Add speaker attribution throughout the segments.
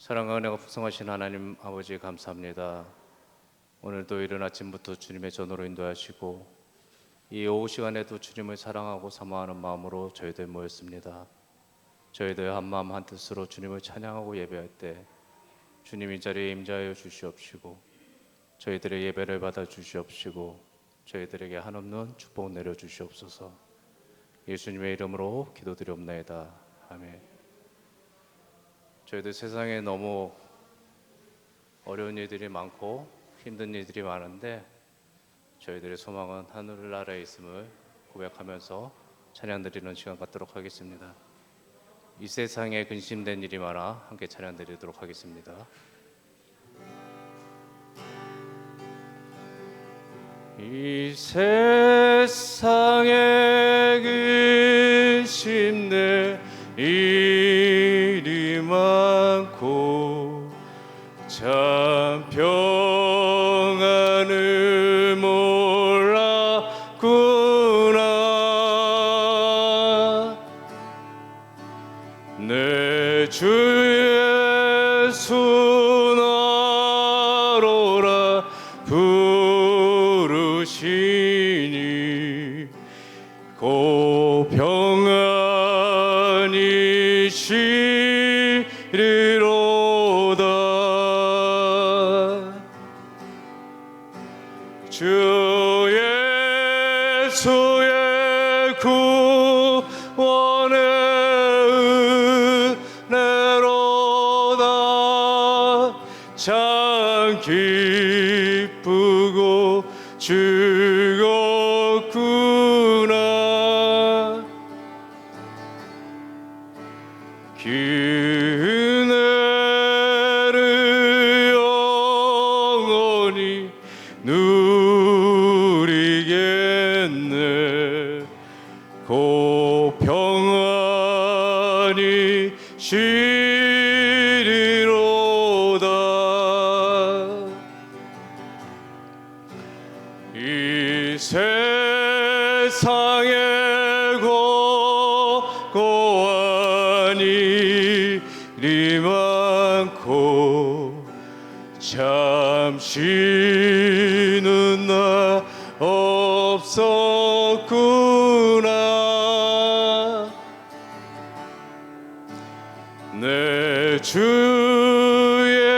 Speaker 1: 사랑과 은혜가 풍성하신 하나님 아버지 감사합니다. 오늘도 이른 아침부터 주님의 전으로 인도하시고 이 오후 시간에도 주님을 사랑하고 사모하는 마음으로 저희들 모였습니다. 저희들 한마음 한뜻으로 주님을 찬양하고 예배할 때 주님 이 자리에 임재하여 주시옵시고 저희들의 예배를 받아 주시옵시고 저희들에게 한없는 축복 내려 주시옵소서. 예수님의 이름으로 기도드리옵나이다. 아멘. 저희들 세상에 너무 어려운 일들이 많고 힘든 일들이 많은데 저희들의 소망은 하늘나라에 있음을 고백하면서 찬양드리는 시간 갖도록 하겠습니다. 이 세상에 근심된 일이 많아 함께 찬양드리도록 하겠습니다. 이 세상에 근심된 일이 많고 참 평안을 몰랐구나. 내 주 예수 나로라 부르시니 고 평안이 시리로다. 주 예수의 구원의 은혜로다. 참 기쁘고 즐겁구나. 그 은혜를 영원히 누리겠네. 고 평안이 시리로다. 이 세상에 고고한 일이 많고 참 쉬는 날 없었구나. 내 주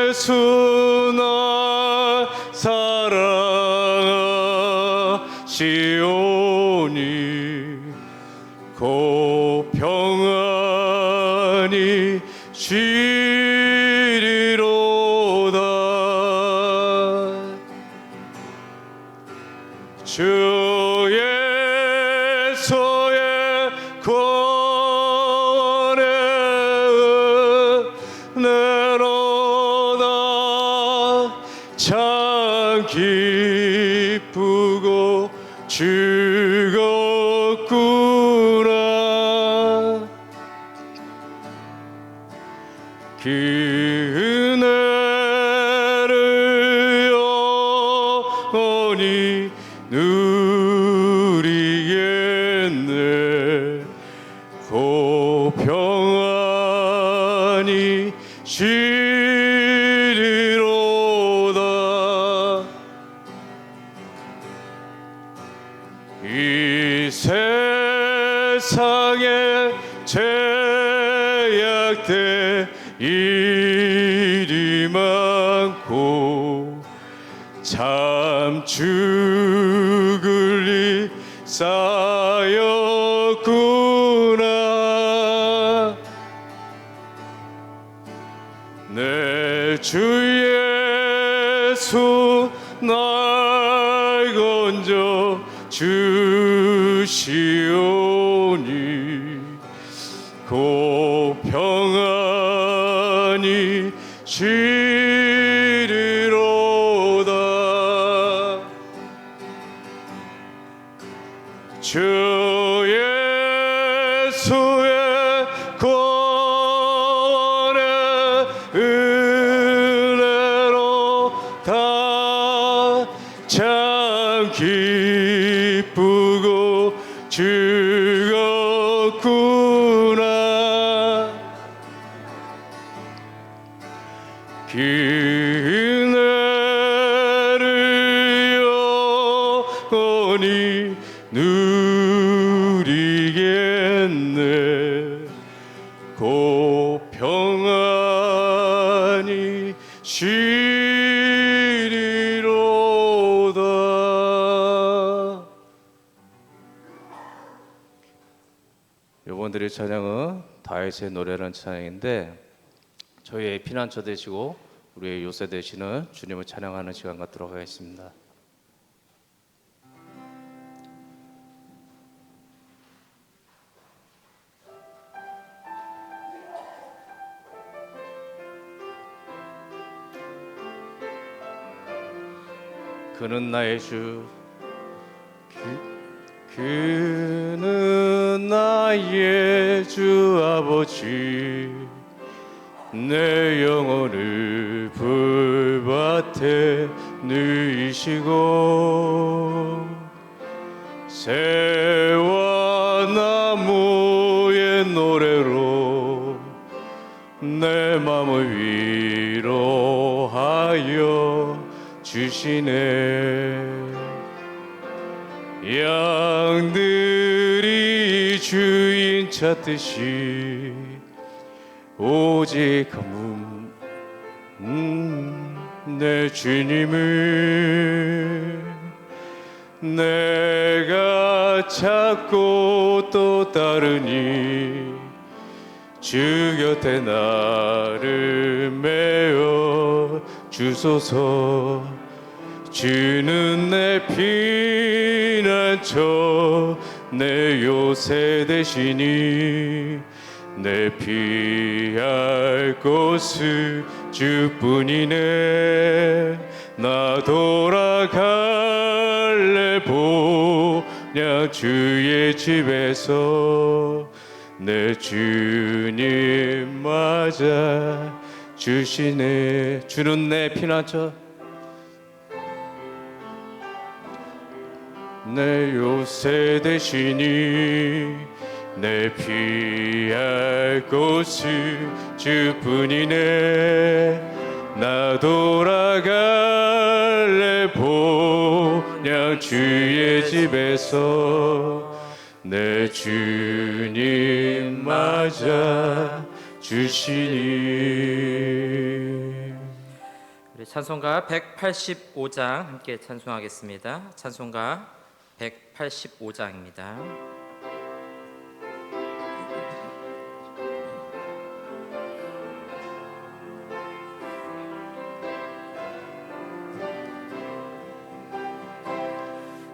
Speaker 1: 예수 날 사랑하시오니 고 평안이 시리로다. 주 예수의 구원의 은혜로다. 참 기쁘고 즐겁구나. 그 은혜를 영원히 누리겠네. 고 평안이 시리로다. 이 세상에 죄악된 일이 많고 참 죽을 일 쌓였구나. 내 주 예수 날 건져 주시오니 고 평안이 시리로다. 주 예수의 구원의 은혜로다. 참 기쁘고 즐겁구나. 그날을 영원히 누리겠네. 곧 평안히 쉬리로다. 여러분들의 찬양은 다윗의 노래라는 찬양인데, 저희의 피난처 되시고 우리의 요새 되시는 주님을 찬양하는 시간 갖도록 하겠습니다. 그는 나의 주, 그는 나의 주 아버지, 내 영혼을 불밭에 누이시고 새와 나무의 노래로 내 마음을 위로하여 주시네. 양들이 주인 찾듯이 오직 내 주님을 내가 찾고 또 따르니 주 곁에 나를 메어 주소서. 주는 내 피난처 내 요새 되시니 내 피할 곳은 주뿐이네. 나 돌아갈래 보냐 주의 집에서 내 주님 맞아 주시네. 주는 내 피난처 내 요새 되시니 내 피할 곳은 주뿐이네. 나 돌아갈래 보냐 주의 집에서 내 주님 맞아 주시니.
Speaker 2: 우리 찬송가 185장 함께 찬송하겠습니다. 찬송가 185장입니다.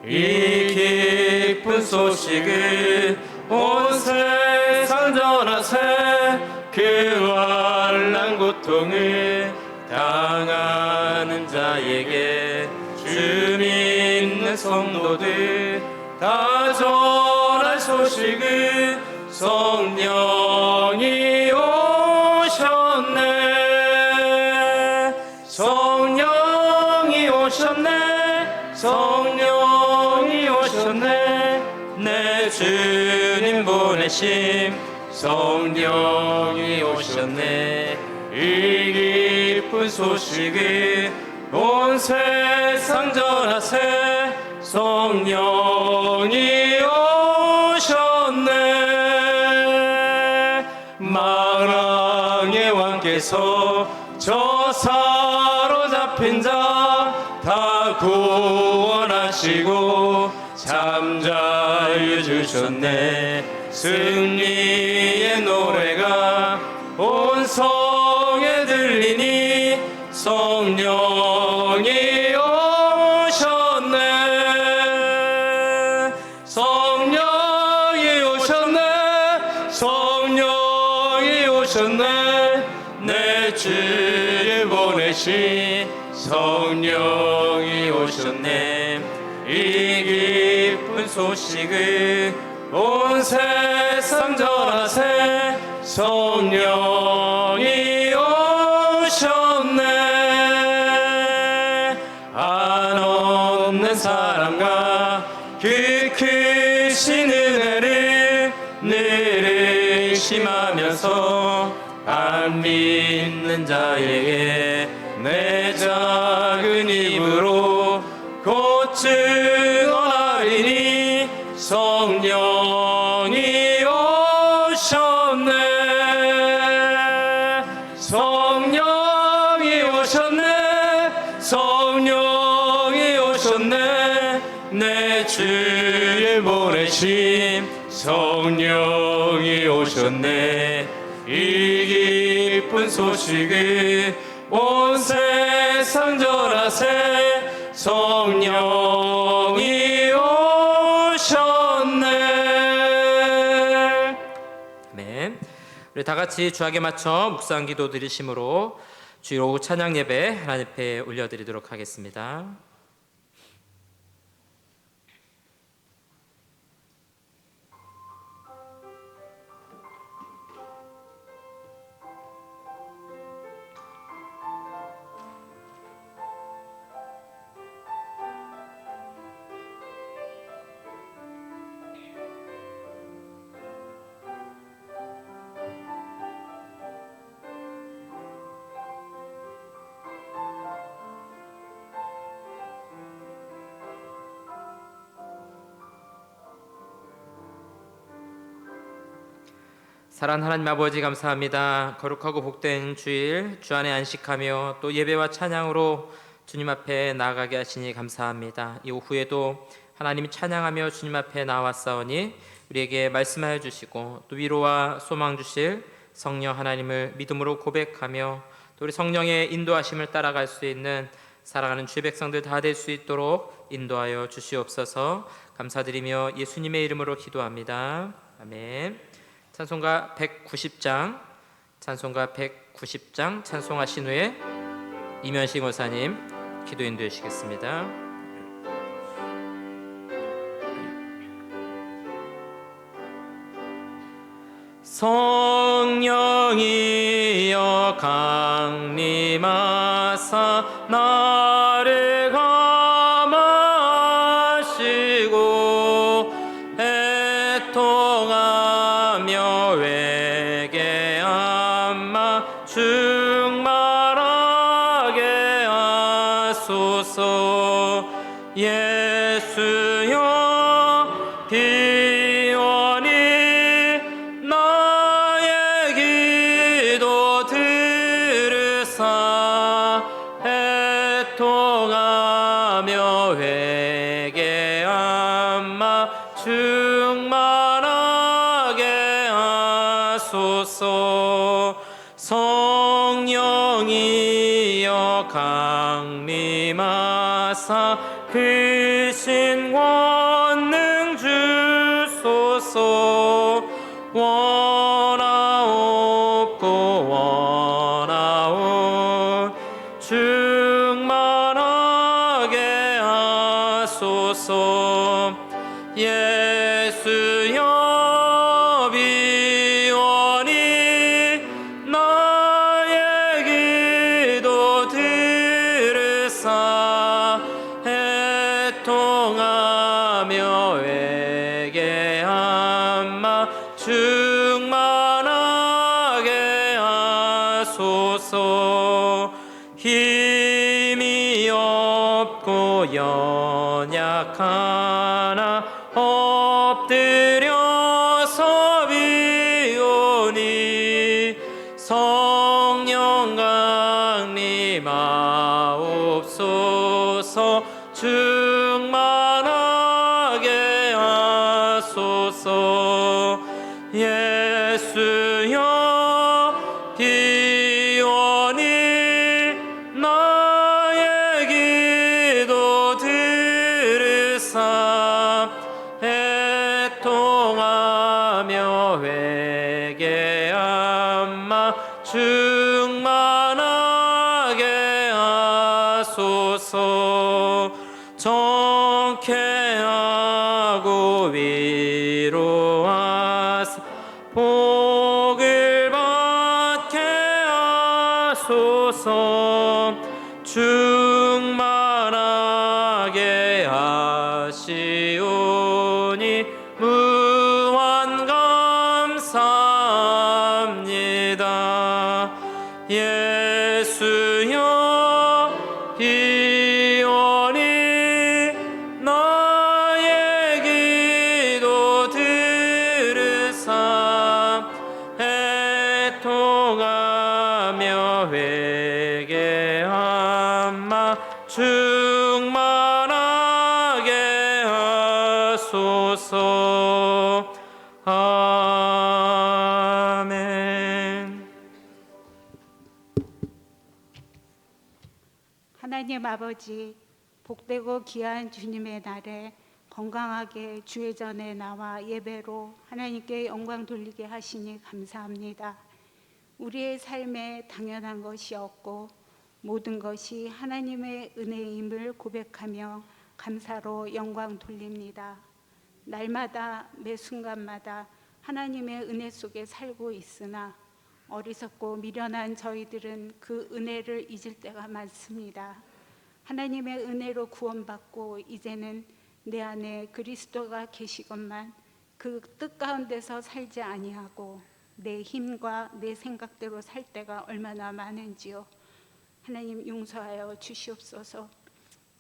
Speaker 2: 이 기쁜 소식을 온 세상 전하세. 그 환난 고통을 당하는 자에게 주 믿는 성도들 다 전할 소식을 성령이 오셨네. 성령이 오셨네. 성령이 오셨네. 내 주님 보내심 성령이 오셨네. 이 기쁜 소식을 온 세상 전하세. 성령이 오셨네. 만왕의 왕께서 저 사로잡힌 자 다 구원하시고 잠자유 주셨네. 승리의 노래가 온 성에 들리니 성령이 오셨네. 성령이 오셨네. 성령이 오셨네. 내 주를 보내신 성령이 오셨네. 이 기쁜 소식을 온 세상 전하세. 성령이 오셨네. 안 없는 사랑과 그 크신 은혜를 늘 의심하면서 안 있는 자에게 내 작은 입으로 고증하리니 성령이 오셨네. 성령이 오셨네. 성령이 오셨네. 내 주를 보내심 성령이 오셨네. 이 기쁜 소식을 온 세상 전하세. 성령이 오셨네.
Speaker 3: 아멘. 우리 다 같이 주하게 맞춰 묵상 기도 드리심으로 주일 오후 찬양 예배 하나님 앞에 올려드리도록 하겠습니다. 사랑하는 하나님 아버지 감사합니다. 거룩하고 복된 주일 주 안에 안식하며 또 예배와 찬양으로 주님 앞에 나아가게 하시니 감사합니다. 이 오후에도 하나님이 찬양하며 주님 앞에 나왔사오니 우리에게 말씀하여 주시고 또 위로와 소망 주실 성령 하나님을 믿음으로 고백하며 또 우리 성령의 인도하심을 따라갈 수 있는 사랑하는 주의 백성들 다 될 수 있도록 인도하여 주시옵소서. 감사드리며 예수님의 이름으로 기도합니다. 아멘. 찬송가 190장 찬송하신 후에 이면식 목사님 기도 인도해 주시겠습니다. 성령이여 강림하사 나를 감하시고 애통하며 회개함마 충만하게 하소서. 예수여 비오니 나의 기도 들으사 애통하며 회개함마 충만하게 하소서. 성령이여 강림하사 크신 권능 주소서. 원하옵고 원하옵 충만하게 하소서. 예수여 비오니 나의 기도 들으사 애통하며 회개함마 충만하게 하소서. 힘이 없고 연약하나 엎드려서 비오니 성령 강림하옵소서. 충만하게 하소서. 예수여 비오니 나의 기도 들으사 애통하며 회개함마 충만하게 하소서. 정케하고 위로하사 복을 받게 하소서. 충만하게 하시오니 무한 감사합니다. 예수여 비오니 나의 기도 들으사 애통하며 회개하마 충만하게 하소서. 아멘.
Speaker 4: 하나님 아버지, 복되고 귀한 주님의 날에 건강하게 주의 전에 나와 예배로 하나님께 영광 돌리게 하시니 감사합니다. 우리의 삶에 당연한 것이 없고 모든 것이 하나님의 은혜임을 고백하며 감사로 영광 돌립니다. 날마다 매 순간마다 하나님의 은혜 속에 살고 있으나 어리석고 미련한 저희들은 그 은혜를 잊을 때가 많습니다. 하나님의 은혜로 구원받고 이제는 내 안에 그리스도가 계시건만 그 뜻 가운데서 살지 아니하고 내 힘과 내 생각대로 살 때가 얼마나 많은지요. 하나님 용서하여 주시옵소서.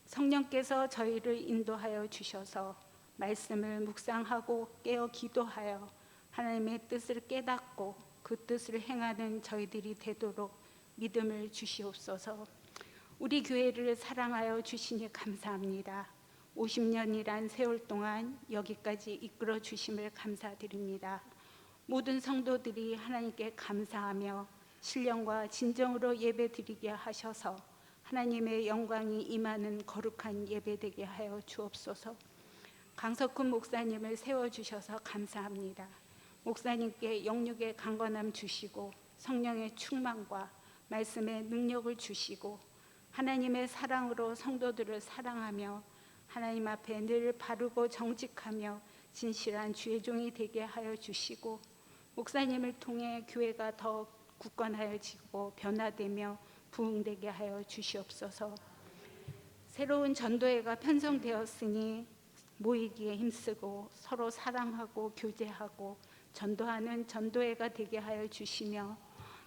Speaker 4: 성령께서 저희를 인도하여 주셔서 말씀을 묵상하고 깨어 기도하여 하나님의 뜻을 깨닫고 그 뜻을 행하는 저희들이 되도록 믿음을 주시옵소서. 우리 교회를 사랑하여 주시니 감사합니다. 50년이란 세월 동안 여기까지 이끌어 주심을 감사드립니다. 모든 성도들이 하나님께 감사하며 신령과 진정으로 예배드리게 하셔서 하나님의 영광이 임하는 거룩한 예배되게 하여 주옵소서. 강석훈 목사님을 세워주셔서 감사합니다. 목사님께 영육의 강건함 주시고 성령의 충만과 말씀의 능력을 주시고 하나님의 사랑으로 성도들을 사랑하며 하나님 앞에 늘 바르고 정직하며 진실한 주의 종이 되게 하여 주시고 목사님을 통해 교회가 더 굳건하여지고 변화되며 부흥되게 하여 주시옵소서. 새로운 전도회가 편성되었으니 모이기에 힘쓰고 서로 사랑하고 교제하고 전도하는 전도회가 되게 하여 주시며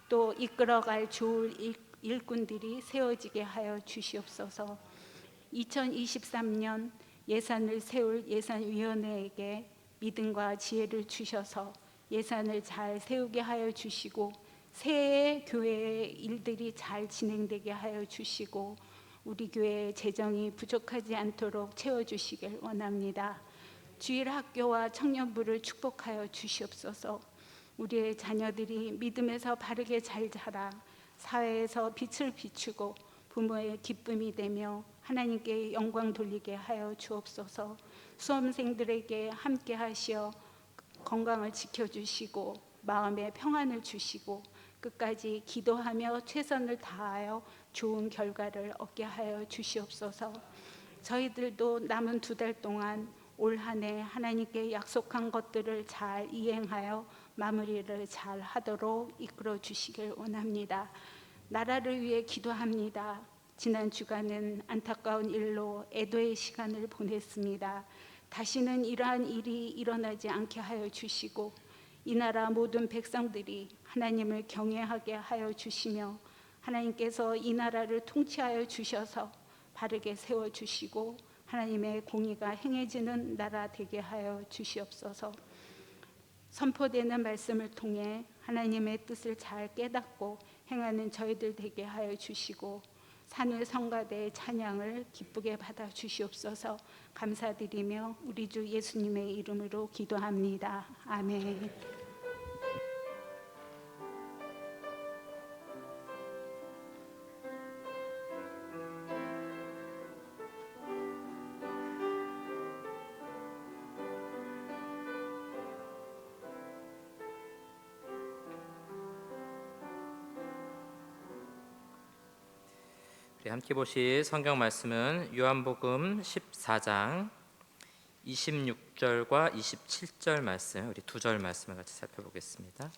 Speaker 4: 또 이끌어갈 좋을 일꾼들이 세워지게 하여 주시옵소서. 2023년 예산을 세울 예산위원회에게 믿음과 지혜를 주셔서 예산을 잘 세우게 하여 주시고 새해 교회의 일들이 잘 진행되게 하여 주시고 우리 교회의 재정이 부족하지 않도록 채워주시길 원합니다. 주일 학교와 청년부를 축복하여 주시옵소서. 우리의 자녀들이 믿음에서 바르게 잘 자라 사회에서 빛을 비추고 부모의 기쁨이 되며 하나님께 영광 돌리게 하여 주옵소서. 수험생들에게 함께 하시어 건강을 지켜주시고 마음의 평안을 주시고 끝까지 기도하며 최선을 다하여 좋은 결과를 얻게 하여 주시옵소서. 저희들도 남은 2달 동안 올 한 해 하나님께 약속한 것들을 잘 이행하여 마무리를 잘 하도록 이끌어 주시길 원합니다. 나라를 위해 기도합니다. 지난 주간은 안타까운 일로 애도의 시간을 보냈습니다. 다시는 이러한 일이 일어나지 않게 하여 주시고 이 나라 모든 백성들이 하나님을 경외하게 하여 주시며 하나님께서 이 나라를 통치하여 주셔서 바르게 세워주시고 하나님의 공의가 행해지는 나라 되게 하여 주시옵소서. 선포되는 말씀을 통해 하나님의 뜻을 잘 깨닫고 행하는 저희들 되게 하여 주시고 산울 성가대의 찬양을 기쁘게 받아 주시옵소서. 감사드리며 우리 주 예수님의 이름으로 기도합니다. 아멘.
Speaker 3: 함께 보실 성경 말씀은 요한복음 14장 26절과 27절 말씀, 우리 2절 말씀을 같이 살펴보겠습니다.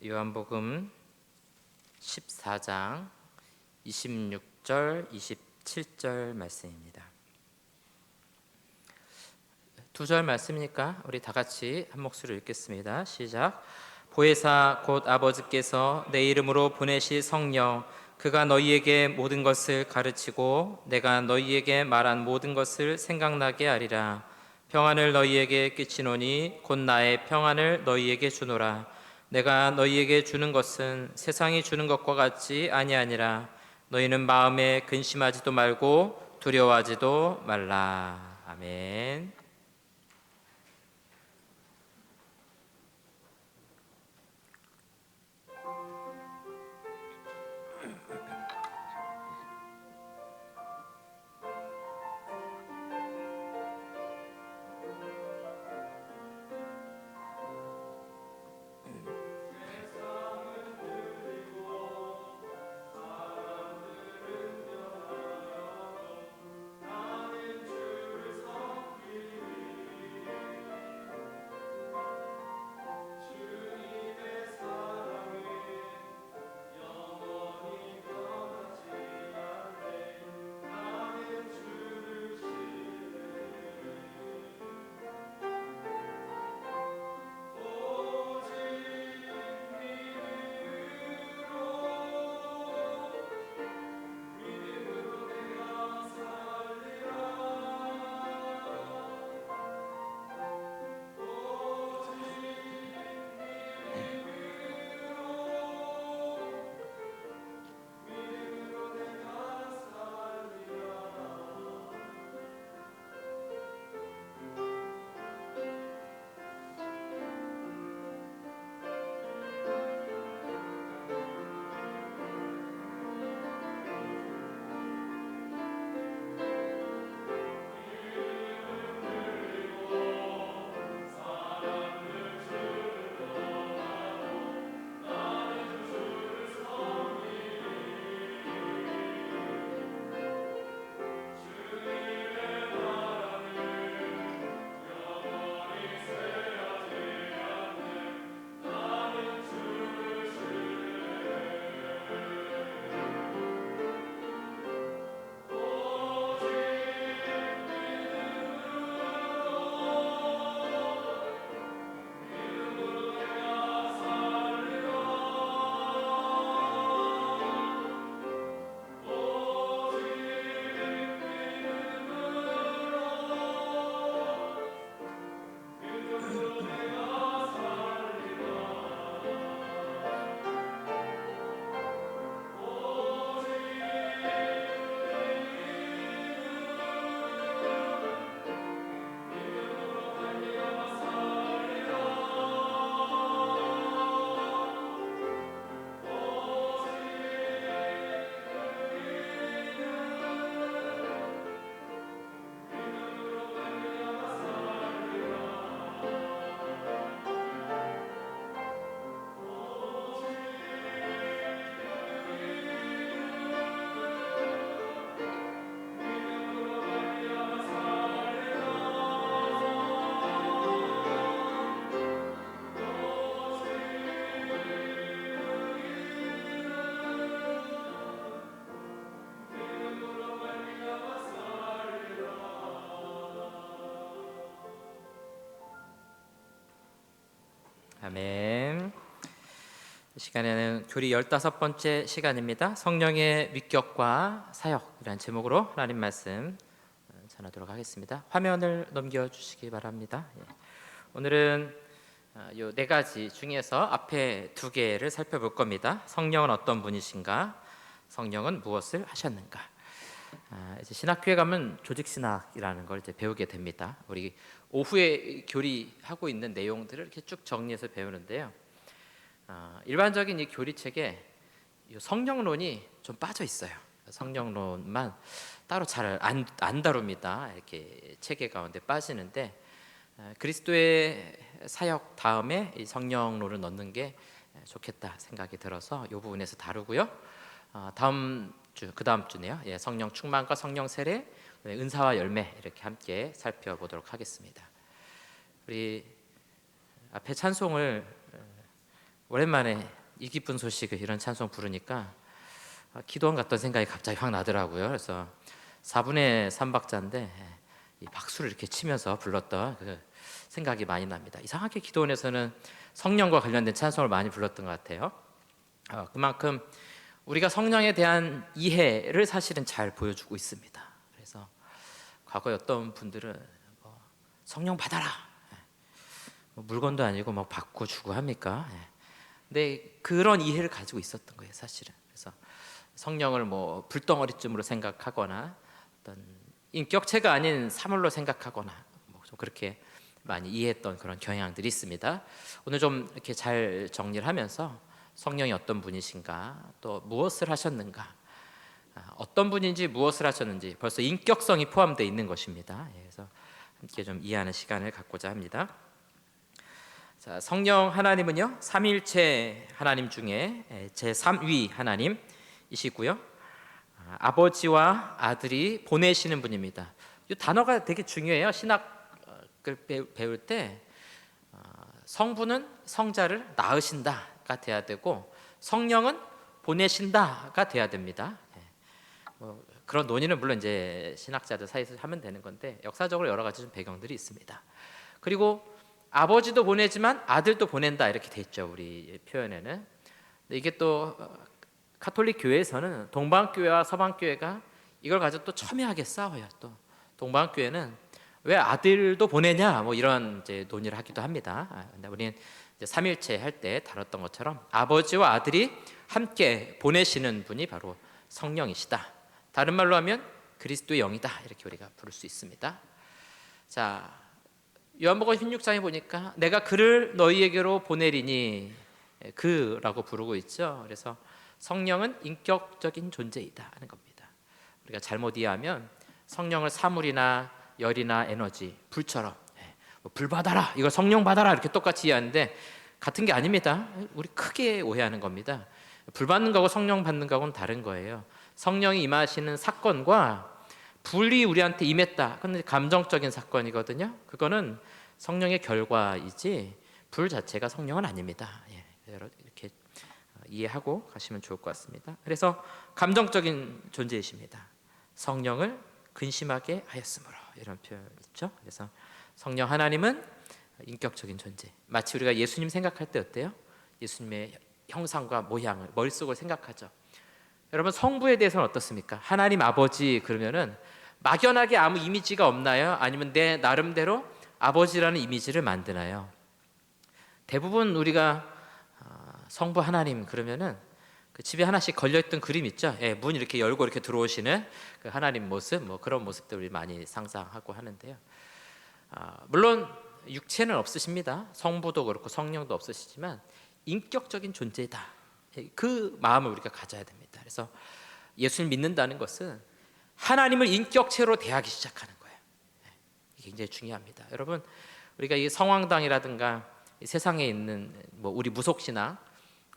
Speaker 3: 요한복음 14장 26절, 27절 말씀입니다. 2절 말씀이니까 우리 다 같이 한 목소리로 읽겠습니다. 시작. 보혜사 곧 아버지께서 내 이름으로 보내실 성령 그가 너희에게 모든 것을 가르치고 내가 너희에게 말한 모든 것을 생각나게 하리라. 평안을 너희에게 끼치노니 곧 나의 평안을 너희에게 주노라. 내가 너희에게 주는 것은 세상이 주는 것과 같지 아니하니라. 너희는 마음에 근심하지도 말고 두려워하지도 말라. 아멘. 아멘. 이 시간에는 교리 15번째 시간입니다. 성령의 위격과 사역이라는 제목으로 하나님 말씀 전하도록 하겠습니다. 화면을 넘겨주시기 바랍니다. 오늘은 요 네 가지 중에서 앞에 두 개를 살펴볼 겁니다. 성령은 어떤 분이신가? 성령은 무엇을 하셨는가? 이제 신학교에 가면 조직신학이라는 걸 이제 배우게 됩니다. 우리 오후에 교리하고 있는 내용들을 이렇게 쭉 정리해서 배우는데요. 일반적인 이 교리책에 이 성령론이 좀 빠져 있어요. 성령론만 따로 잘 안 다룹니다. 이렇게 체계 가운데 빠지는데 그리스도의 사역 다음에 이 성령론을 넣는 게 좋겠다 생각이 들어서 이 부분에서 다루고요. 다음 주, 그 다음 주네요. 성령 충만과 성령 세례, 은사와 열매 이렇게 함께 살펴보도록 하겠습니다. 우리 앞에 찬송을 오랜만에 이 기쁜 소식을 이런 찬송 부르니까 기도원 같던 생각이 갑자기 확 나더라고요. 그래서 4분의 3박자인데 이 박수를 이렇게 치면서 불렀던 그 생각이 많이 납니다. 이상하게 기도원에서는 성령과 관련된 찬송을 많이 불렀던 것 같아요. 그만큼 우리가 성령에 대한 이해를 사실은 잘 보여주고 있습니다. 그래서 과거에 어떤 분들은 뭐 성령 받아라, 뭐 물건도 아니고 뭐 받고 주고 합니까? 근데 그런 이해를 가지고 있었던 거예요, 사실은. 그래서 성령을 뭐 불덩어리쯤으로 생각하거나 어떤 인격체가 아닌 사물로 생각하거나 뭐 좀 그렇게 많이 이해했던 그런 경향들이 있습니다. 오늘 좀 이렇게 잘 정리를 하면서 성령이 어떤 분이신가, 또 무엇을 하셨는가, 어떤 분인지 무엇을 하셨는지 벌써 인격성이 포함되어 있는 것입니다. 그래서 함께 좀 이해하는 시간을 갖고자 합니다. 자, 성령 하나님은요, 삼위일체 하나님 중에 제3위 하나님이시고요, 아버지와 아들이 보내시는 분입니다. 이 단어가 되게 중요해요. 신학을 배울 때 성부는 성자를 낳으신다가 돼야 되고 성령은 보내신다가 돼야 됩니다. 뭐 그런 논의는 물론 이제 신학자들 사이에서 하면 되는 건데 역사적으로 여러 가지 좀 배경들이 있습니다. 그리고 아버지도 보내지만 아들도 보낸다 이렇게 돼 있죠, 우리 표현에는. 근데 이게 또 가톨릭 교회에서는 동방 교회와 서방 교회가 이걸 가지고 또 첨예하게 싸워요. 또 동방 교회는 왜 아들도 보내냐 뭐 이런 이제 논의를 하기도 합니다. 근데 우리는 이제 삼일체 할 때 다뤘던 것처럼 아버지와 아들이 함께 보내시는 분이 바로 성령이시다. 다른 말로 하면 그리스도의 영이다 이렇게 우리가 부를 수 있습니다. 자, 요한복음 16장에 보니까 내가 그를 너희에게로 보내리니 그라고 부르고 있죠. 그래서 성령은 인격적인 존재이다 하는 겁니다. 우리가 잘못 이해하면 성령을 사물이나 열이나 에너지, 불처럼 뭐 불 받아라, 이거 성령 받아라 이렇게 똑같이 이해하는데 같은 게 아닙니다. 우리 크게 오해하는 겁니다. 불 받는 거하고 성령 받는 거하고는 다른 거예요. 성령이 임하시는 사건과 불이 우리한테 임했다, 그건 감정적인 사건이거든요. 그거는 성령의 결과이지 불 자체가 성령은 아닙니다. 이렇게 이해하고 가시면 좋을 것 같습니다. 그래서 감정적인 존재이십니다. 성령을 근심하게 하였으므로 이런 표현 있죠. 그래서 성령 하나님은 인격적인 존재. 마치 우리가 예수님 생각할 때 어때요? 예수님의 형상과 모양을 머릿속으로 생각하죠. 여러분 성부에 대해서는 어떻습니까? 하나님 아버지 그러면은 막연하게 아무 이미지가 없나요? 아니면 내 나름대로 아버지라는 이미지를 만드나요? 대부분 우리가 성부 하나님 그러면은 그 집에 하나씩 걸려있던 그림 있죠. 문 이렇게 열고 이렇게 들어오시는 그 하나님 모습, 뭐 그런 모습들 우리 많이 상상하고 하는데요. 물론 육체는 없으십니다. 성부도 그렇고 성령도 없으시지만 인격적인 존재다. 그 마음을 우리가 가져야 됩니다. 그래서 예수를 믿는다는 것은 하나님을 인격체로 대하기 시작하는 거예요. 이게 굉장히 중요합니다. 여러분 우리가 이 성황당이라든가 이 세상에 있는 뭐 우리 무속신앙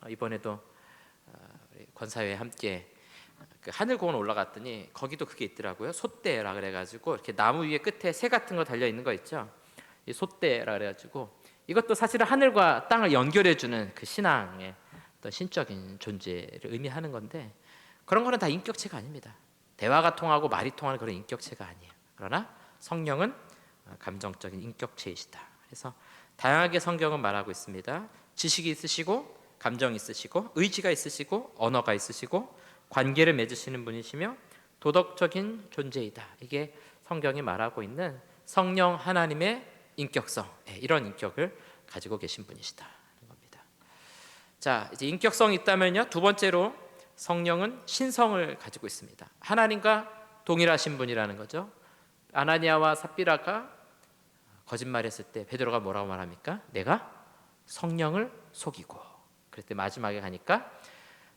Speaker 3: 이번에도 우리 권사회에 함께 그 하늘공원 올라갔더니 거기도 그게 있더라고요. 솥대라 그래가지고 이렇게 나무 위에 끝에 새 같은 거 달려 있는 거 있죠. 이 솥대라 그래가지고 이것도 사실은 하늘과 땅을 연결해주는 그 신앙의 어떤 신적인 존재를 의미하는 건데 그런 거는 다 인격체가 아닙니다. 대화가 통하고 말이 통하는 그런 인격체가 아니에요. 그러나 성령은 감정적인 인격체이시다. 그래서 다양하게 성경은 말하고 있습니다. 지식이 있으시고 감정이 있으시고 의지가 있으시고 언어가 있으시고 관계를 맺으시는 분이시며 도덕적인 존재이다. 이게 성경이 말하고 있는 성령 하나님의 인격성, 이런 인격을 가지고 계신 분이시다 하는 겁니다. 자, 이제 인격성이 있다면요, 두 번째로 성령은 신성을 가지고 있습니다. 하나님과 동일하신 분이라는 거죠. 아나니아와 삽비라가 거짓말했을 때 베드로가 뭐라고 말합니까? 내가 성령을 속이고. 그랬더니 마지막에 가니까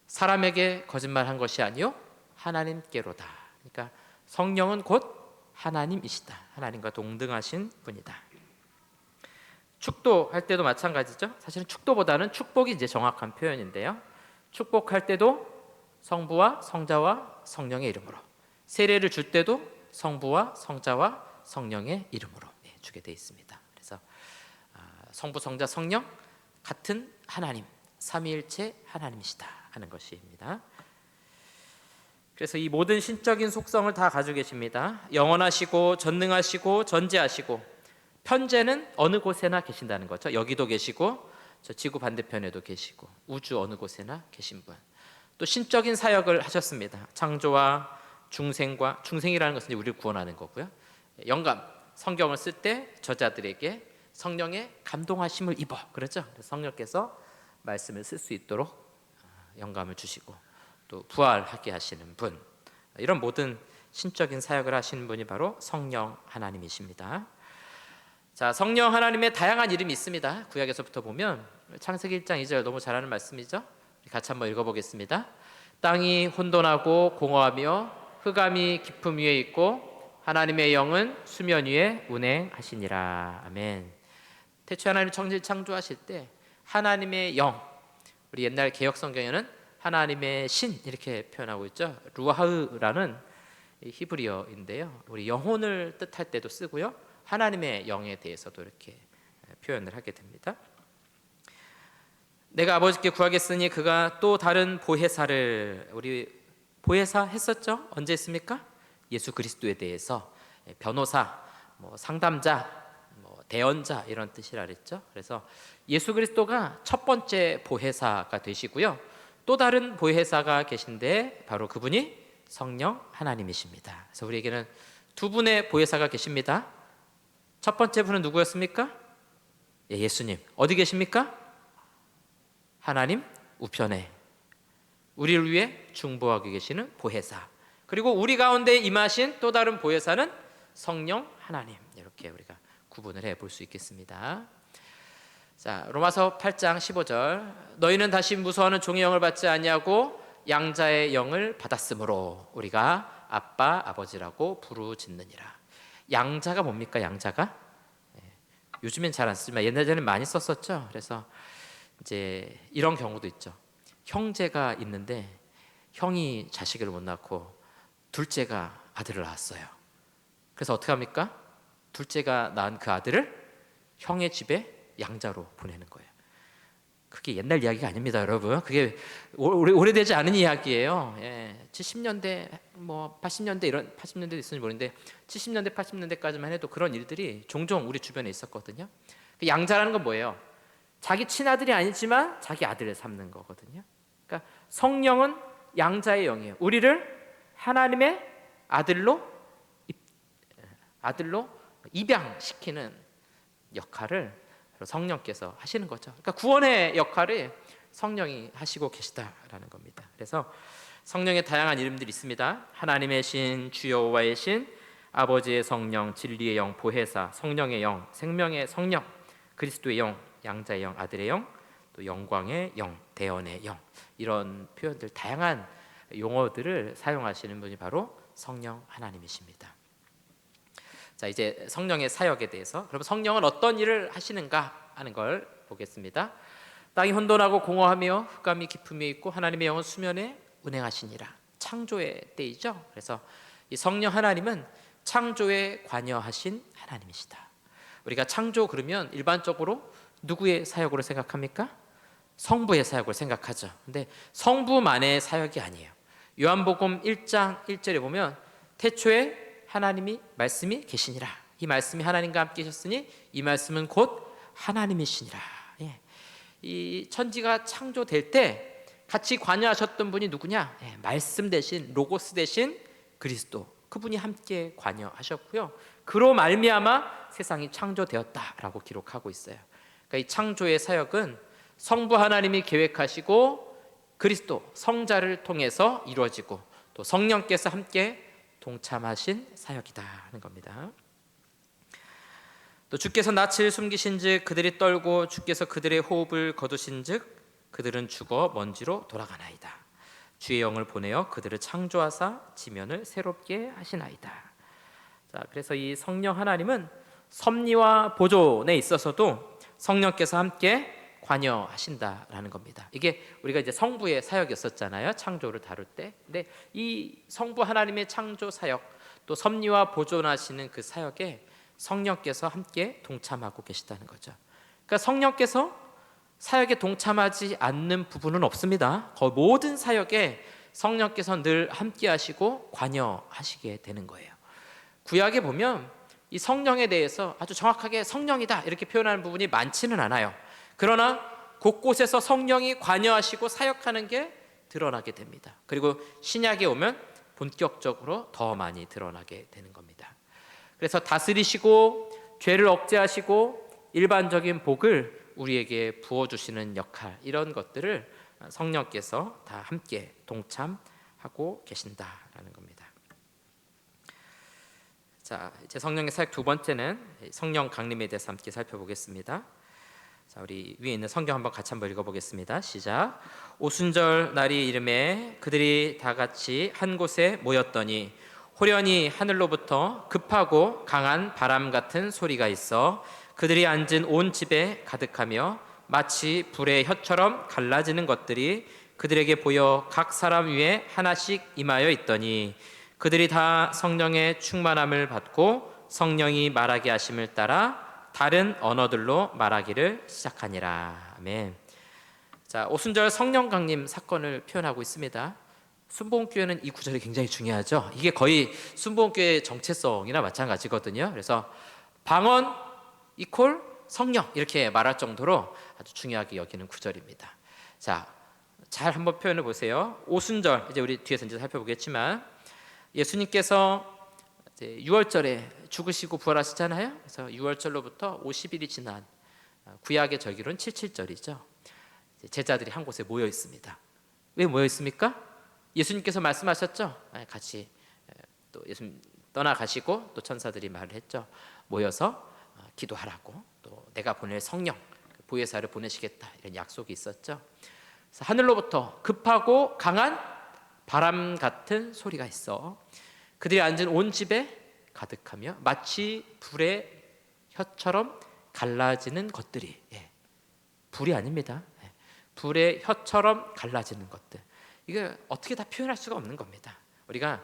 Speaker 3: 사람에게 거짓말한 것이 아니요 하나님께로다. 그러니까 성령은 곧 하나님이시다. 하나님과 동등하신 분이다. 축도할 때도 마찬가지죠. 사실은 축도보다는 축복이 이제 정확한 표현인데요. 축복할 때도 성부와 성자와 성령의 이름으로, 세례를 줄 때도 성부와 성자와 성령의 이름으로 주게 돼 있습니다. 그래서 성부, 성자, 성령 같은 하나님, 삼위일체 하나님이시다 하는 것입니다. 그래서 이 모든 신적인 속성을 다 가지고 계십니다. 영원하시고 전능하시고 전지하시고 편재는 어느 곳에나 계신다는 거죠. 여기도 계시고 저 지구 반대편에도 계시고 우주 어느 곳에나 계신 분. 또 신적인 사역을 하셨습니다. 창조와 중생이라는 것은 우리를 구원하는 거고요. 영감, 성경을 쓸 때 저자들에게 성령의 감동하심을 입어, 그렇죠? 성령께서 말씀을 쓸 수 있도록 영감을 주시고 또 부활하게 하시는 분, 이런 모든 신적인 사역을 하시는 분이 바로 성령 하나님이십니다. 자, 성령 하나님의 다양한 이름이 있습니다. 구약에서부터 보면 창세기 1장 2절 너무 잘 아는 말씀이죠. 같이 한번 읽어보겠습니다. 땅이 혼돈하고 공허하며 흑암이 깊음 위에 있고 하나님의 영은 수면 위에 운행하시니라. 아멘. 태초에 하나님 천지를 창조하실 때 하나님의 영, 우리 옛날 개역 성경에는 하나님의 신 이렇게 표현하고 있죠. 루하흐라는 히브리어인데요. 우리 영혼을 뜻할 때도 쓰고요. 하나님의 영에 대해서도 이렇게 표현을 하게 됩니다. 내가 아버지께 구하겠으니 그가 또 다른 보혜사를, 우리 보혜사 했었죠? 언제 했습니까? 예수 그리스도에 대해서 변호사, 상담자, 대언자 이런 뜻이라 그랬죠. 그래서 예수 그리스도가 첫 번째 보혜사가 되시고요. 또 다른 보혜사가 계신데 바로 그분이 성령 하나님이십니다. 그래서 우리에게는 두 분의 보혜사가 계십니다. 첫 번째 분은 누구였습니까? 예수님. 어디 계십니까? 하나님 우편에 우리를 위해 중보하고 계시는 보혜사. 그리고 우리 가운데 임하신 또 다른 보혜사는 성령 하나님. 이렇게 우리가 구분을 해볼 수 있겠습니다. 자, 로마서 8장 15절. 너희는 다시 무서워하는 종의 영을 받지 아니하고 양자의 영을 받았으므로 우리가 아빠 아버지라고 부르짖느니라. 양자가 뭡니까? 양자가? 요즘엔 잘 안 쓰지만 옛날에는 많이 썼었죠. 그래서 이제 이런 경우도 있죠. 형제가 있는데 형이 자식을 못 낳고 둘째가 아들을 낳았어요. 그래서 어떻게 합니까? 둘째가 낳은 그 아들을 형의 집에 양자로 보내는 거예요. 그게 옛날 이야기가 아닙니다, 여러분. 그게 오래되지 않은 이야기예요. 70년대, 80년대 이런 80년대 있었는지 모르는데 70년대, 80년대까지만 해도 그런 일들이 종종 우리 주변에 있었거든요. 그 양자라는 건 뭐예요? 자기 친아들이 아니지만 자기 아들을 삼는 거거든요. 그러니까 성령은 양자의 영이에요. 우리를 하나님의 아들로 입양시키는 역할을 성령께서 하시는 거죠. 그러니까 구원의 역할을 성령이 하시고 계시다라는 겁니다. 그래서 성령의 다양한 이름들이 있습니다. 하나님의 신, 주 여호와의 신, 아버지의 성령, 진리의 영, 보혜사, 성령의 영, 생명의 성령, 그리스도의 영, 양자의 영, 아들의 영, 또 영광의 영, 대언의 영, 이런 표현들, 다양한 용어들을 사용하시는 분이 바로 성령 하나님이십니다. 자, 이제 성령의 사역에 대해서, 그럼 성령은 어떤 일을 하시는가 하는 걸 보겠습니다. 땅이 혼돈하고 공허하며 흑암이 깊음이 있고 하나님의 영은 수면에 운행하시니라. 창조의 때이죠. 그래서 이 성령 하나님은 창조에 관여하신 하나님이시다. 우리가 창조 그러면 일반적으로 누구의 사역으로 생각합니까? 성부의 사역으로 생각하죠. 근데 성부만의 사역이 아니에요. 요한복음 1장 1절에 보면 태초에 하나님이 말씀이 계시니라. 이 말씀이 하나님과 함께 계셨으니 이 말씀은 곧 하나님이시니라. 이 천지가 창조될 때 같이 관여하셨던 분이 누구냐? 말씀 대신, 로고스 대신 그리스도, 그분이 함께 관여하셨고요. 그로 말미암아 세상이 창조되었다라고 기록하고 있어요. 그러니까 이 창조의 사역은 성부 하나님이 계획하시고 그리스도 성자를 통해서 이루어지고 또 성령께서 함께 동참하신 사역이다 하는 겁니다. 또 주께서 낯을 숨기신즉 그들이 떨고 주께서 그들의 호흡을 거두신즉 그들은 죽어 먼지로 돌아가나이다. 주의 영을 보내어 그들을 창조하사 지면을 새롭게 하시나이다. 자, 그래서 이 성령 하나님은 섭리와 보존에 있어서도 성령께서 함께 관여하신다라는 겁니다. 이게 우리가 이제 성부의 사역이었었잖아요. 창조를 다룰 때. 근데 이 성부 하나님의 창조 사역, 또 섭리와 보존하시는 그 사역에 성령께서 함께 동참하고 계시다는 거죠. 그러니까 성령께서 사역에 동참하지 않는 부분은 없습니다. 거의 모든 사역에 성령께서 늘 함께 하시고 관여하시게 되는 거예요. 구약에 보면 이 성령에 대해서 아주 정확하게 성령이다 이렇게 표현하는 부분이 많지는 않아요. 그러나 곳곳에서 성령이 관여하시고 사역하는 게 드러나게 됩니다. 그리고 신약에 오면 본격적으로 더 많이 드러나게 되는 겁니다. 그래서 다스리시고 죄를 억제하시고 일반적인 복을 우리에게 부어주시는 역할, 이런 것들을 성령께서 다 함께 동참하고 계신다라는 겁니다. 자, 이제 성령의 사역 두 번째는 성령 강림에 대해서 함께 살펴보겠습니다. 자, 우리 위에 있는 성경 같이 한번 읽어보겠습니다. 시작. 오순절 날이 이름에 그들이 다 같이 한 곳에 모였더니 호련히 하늘로부터 급하고 강한 바람 같은 소리가 있어 그들이 앉은 온 집에 가득하며 마치 불의 혀처럼 갈라지는 것들이 그들에게 보여 각 사람 위에 하나씩 임하여 있더니 그들이 다 성령의 충만함을 받고 성령이 말하게 하심을 따라 다른 언어들로 말하기를 시작하니라. 아멘. 자, 오순절 성령 강림 사건을 표현하고 있습니다. 순복음교회는 이 구절이 굉장히 중요하죠. 이게 거의 순복음교회의 정체성이나 마찬가지거든요. 그래서 방언 이퀄 성령 이렇게 말할 정도로 아주 중요하게 여기는 구절입니다. 자, 잘 한번 표현해 보세요. 오순절, 이제 우리 뒤에서 이제 살펴보겠지만 예수님께서 이제 6월절에 죽으시고 부활하시잖아요. 그래서 6월절로부터 50일이 지난 구약의 절기로는 77절이죠. 제자들이 한 곳에 모여 있습니다. 왜 모여 있습니까? 예수님께서 말씀하셨죠. 같이 또 예수님 떠나가시고 또 천사들이 말을 했죠. 모여서 기도하라고, 또 내가 보낼 성령 보혜사를 보내시겠다, 이런 약속이 있었죠. 그래서 하늘로부터 급하고 강한 바람 같은 소리가 있어 그들이 앉은 온 집에 가득하며 마치 불의 혀처럼 갈라지는 것들이, 불이 아닙니다. 불의 혀처럼 갈라지는 것들, 이게 어떻게 다 표현할 수가 없는 겁니다. 우리가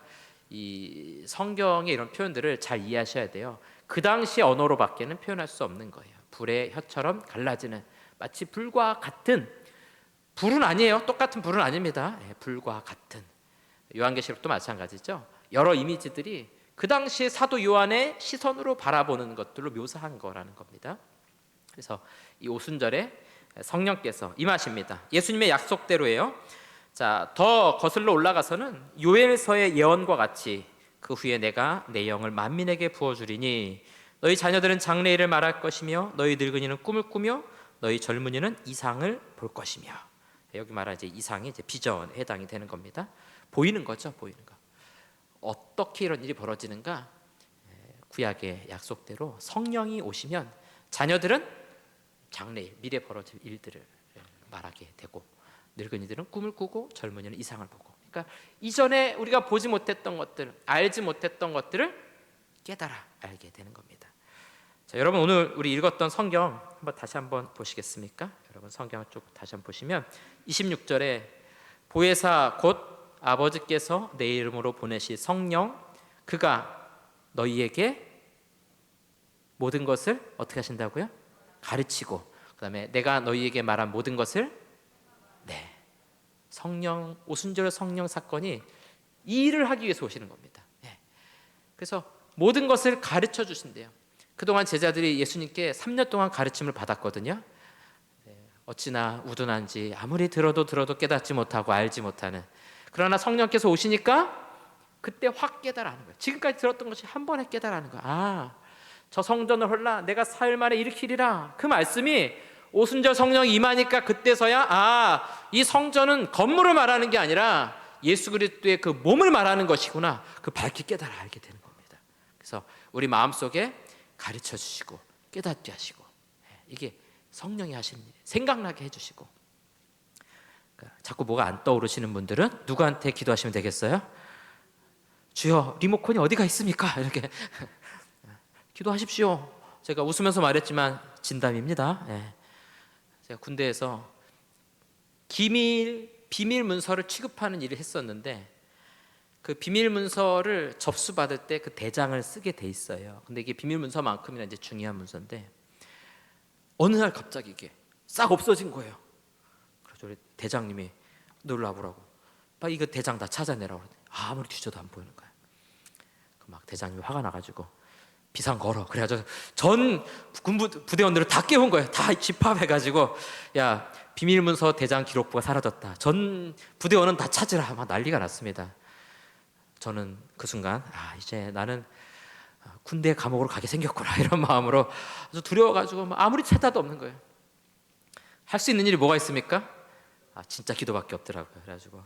Speaker 3: 이 성경의 이런 표현들을 잘 이해하셔야 돼요. 그 당시 언어로밖에는 표현할 수 없는 거예요. 불의 혀처럼 갈라지는, 마치 불과 같은, 불은 아니에요. 똑같은 불은 아닙니다. 불과 같은. 요한계시록도 마찬가지죠. 여러 이미지들이 그 당시에 사도 요한의 시선으로 바라보는 것들로 묘사한 거라는 겁니다. 그래서 이 오순절에 성령께서 임하십니다. 예수님의 약속대로예요. 자, 더 거슬러 올라가서는 요엘서의 예언과 같이 그 후에 내가 내 영을 만민에게 부어주리니 너희 자녀들은 장래일을 말할 것이며 너희 늙은이는 꿈을 꾸며 너희 젊은이는 이상을 볼 것이며, 여기 말한 이제 이상이 이제 비전에 해당이 되는 겁니다. 보이는 거죠, 보이는 거. 어떻게 이런 일이 벌어지는가? 구약의 약속대로 성령이 오시면 자녀들은 장래일, 미래 벌어질 일들을 말하게 되고 늙은이들은 꿈을 꾸고 젊은이는 이상을 보고, 그러니까 이전에 우리가 보지 못했던 것들, 알지 못했던 것들을 깨달아 알게 되는 겁니다. 자, 여러분 오늘 우리 읽었던 성경 다시 한번 보시겠습니까? 여러분 성경을 쭉 다시 한번 보시면 26절에 보혜사 곧 아버지께서 내 이름으로 보내실 성령 그가 너희에게 모든 것을 어떻게 하신다고요? 가르치고, 그 다음에 내가 너희에게 말한 모든 것을, 성령, 오순절 성령 사건이 이 일을 하기 위해서 오시는 겁니다. 그래서 모든 것을 가르쳐 주신대요. 그동안 제자들이 예수님께 3년 동안 가르침을 받았거든요. 어찌나 우둔한지 아무리 들어도 깨닫지 못하고 알지 못하는, 그러나 성령께서 오시니까 그때 확 깨달아는 거예요. 지금까지 들었던 것이 한 번에 깨달아는 거예요. 아, 저 성전을 헐라 내가 사흘 만에 일으키리라, 그 말씀이 오순절 성령이 임하니까 그때서야 이 성전은 건물을 말하는 게 아니라 예수 그리스도의 그 몸을 말하는 것이구나, 그 밝게 깨달아 알게 되는 겁니다. 그래서 우리 마음속에 가르쳐 주시고 깨닫게 하시고, 이게 성령이 하시는 일, 생각나게 해주시고. 자꾸 뭐가 안 떠오르시는 분들은 누구한테 기도하시면 되겠어요? 주여 리모컨이 어디가 있습니까? 이렇게 기도하십시오. 제가 웃으면서 말했지만 진담입니다. 제가 군대에서 비밀 문서를 취급하는 일을 했었는데 그 비밀 문서를 접수받을 때 그 대장을 쓰게 돼 있어요. 근데 이게 비밀 문서만큼이나 이제 중요한 문서인데 어느 날 갑자기 이게 싹 없어진 거예요. 그래서 우리 대장님이 놀라보라고 막 이거 대장 다 찾아내라고 그러더니 아무리 뒤져도 안 보이는 거야. 막 대장님이 화가 나가지고 비상 걸어. 그래가지고 전 군부 부대원들을 다 깨운 거예요. 다 집합해가지고 야 비밀문서 대장 기록부가 사라졌다. 전 부대원은 다 찾으라. 막 난리가 났습니다. 저는 그 순간 이제 나는 군대 감옥으로 가게 생겼구나 이런 마음으로 아주 두려워가지고 아무리 찾아도 없는 거예요. 할 수 있는 일이 뭐가 있습니까? 진짜 기도밖에 없더라고요. 그래가지고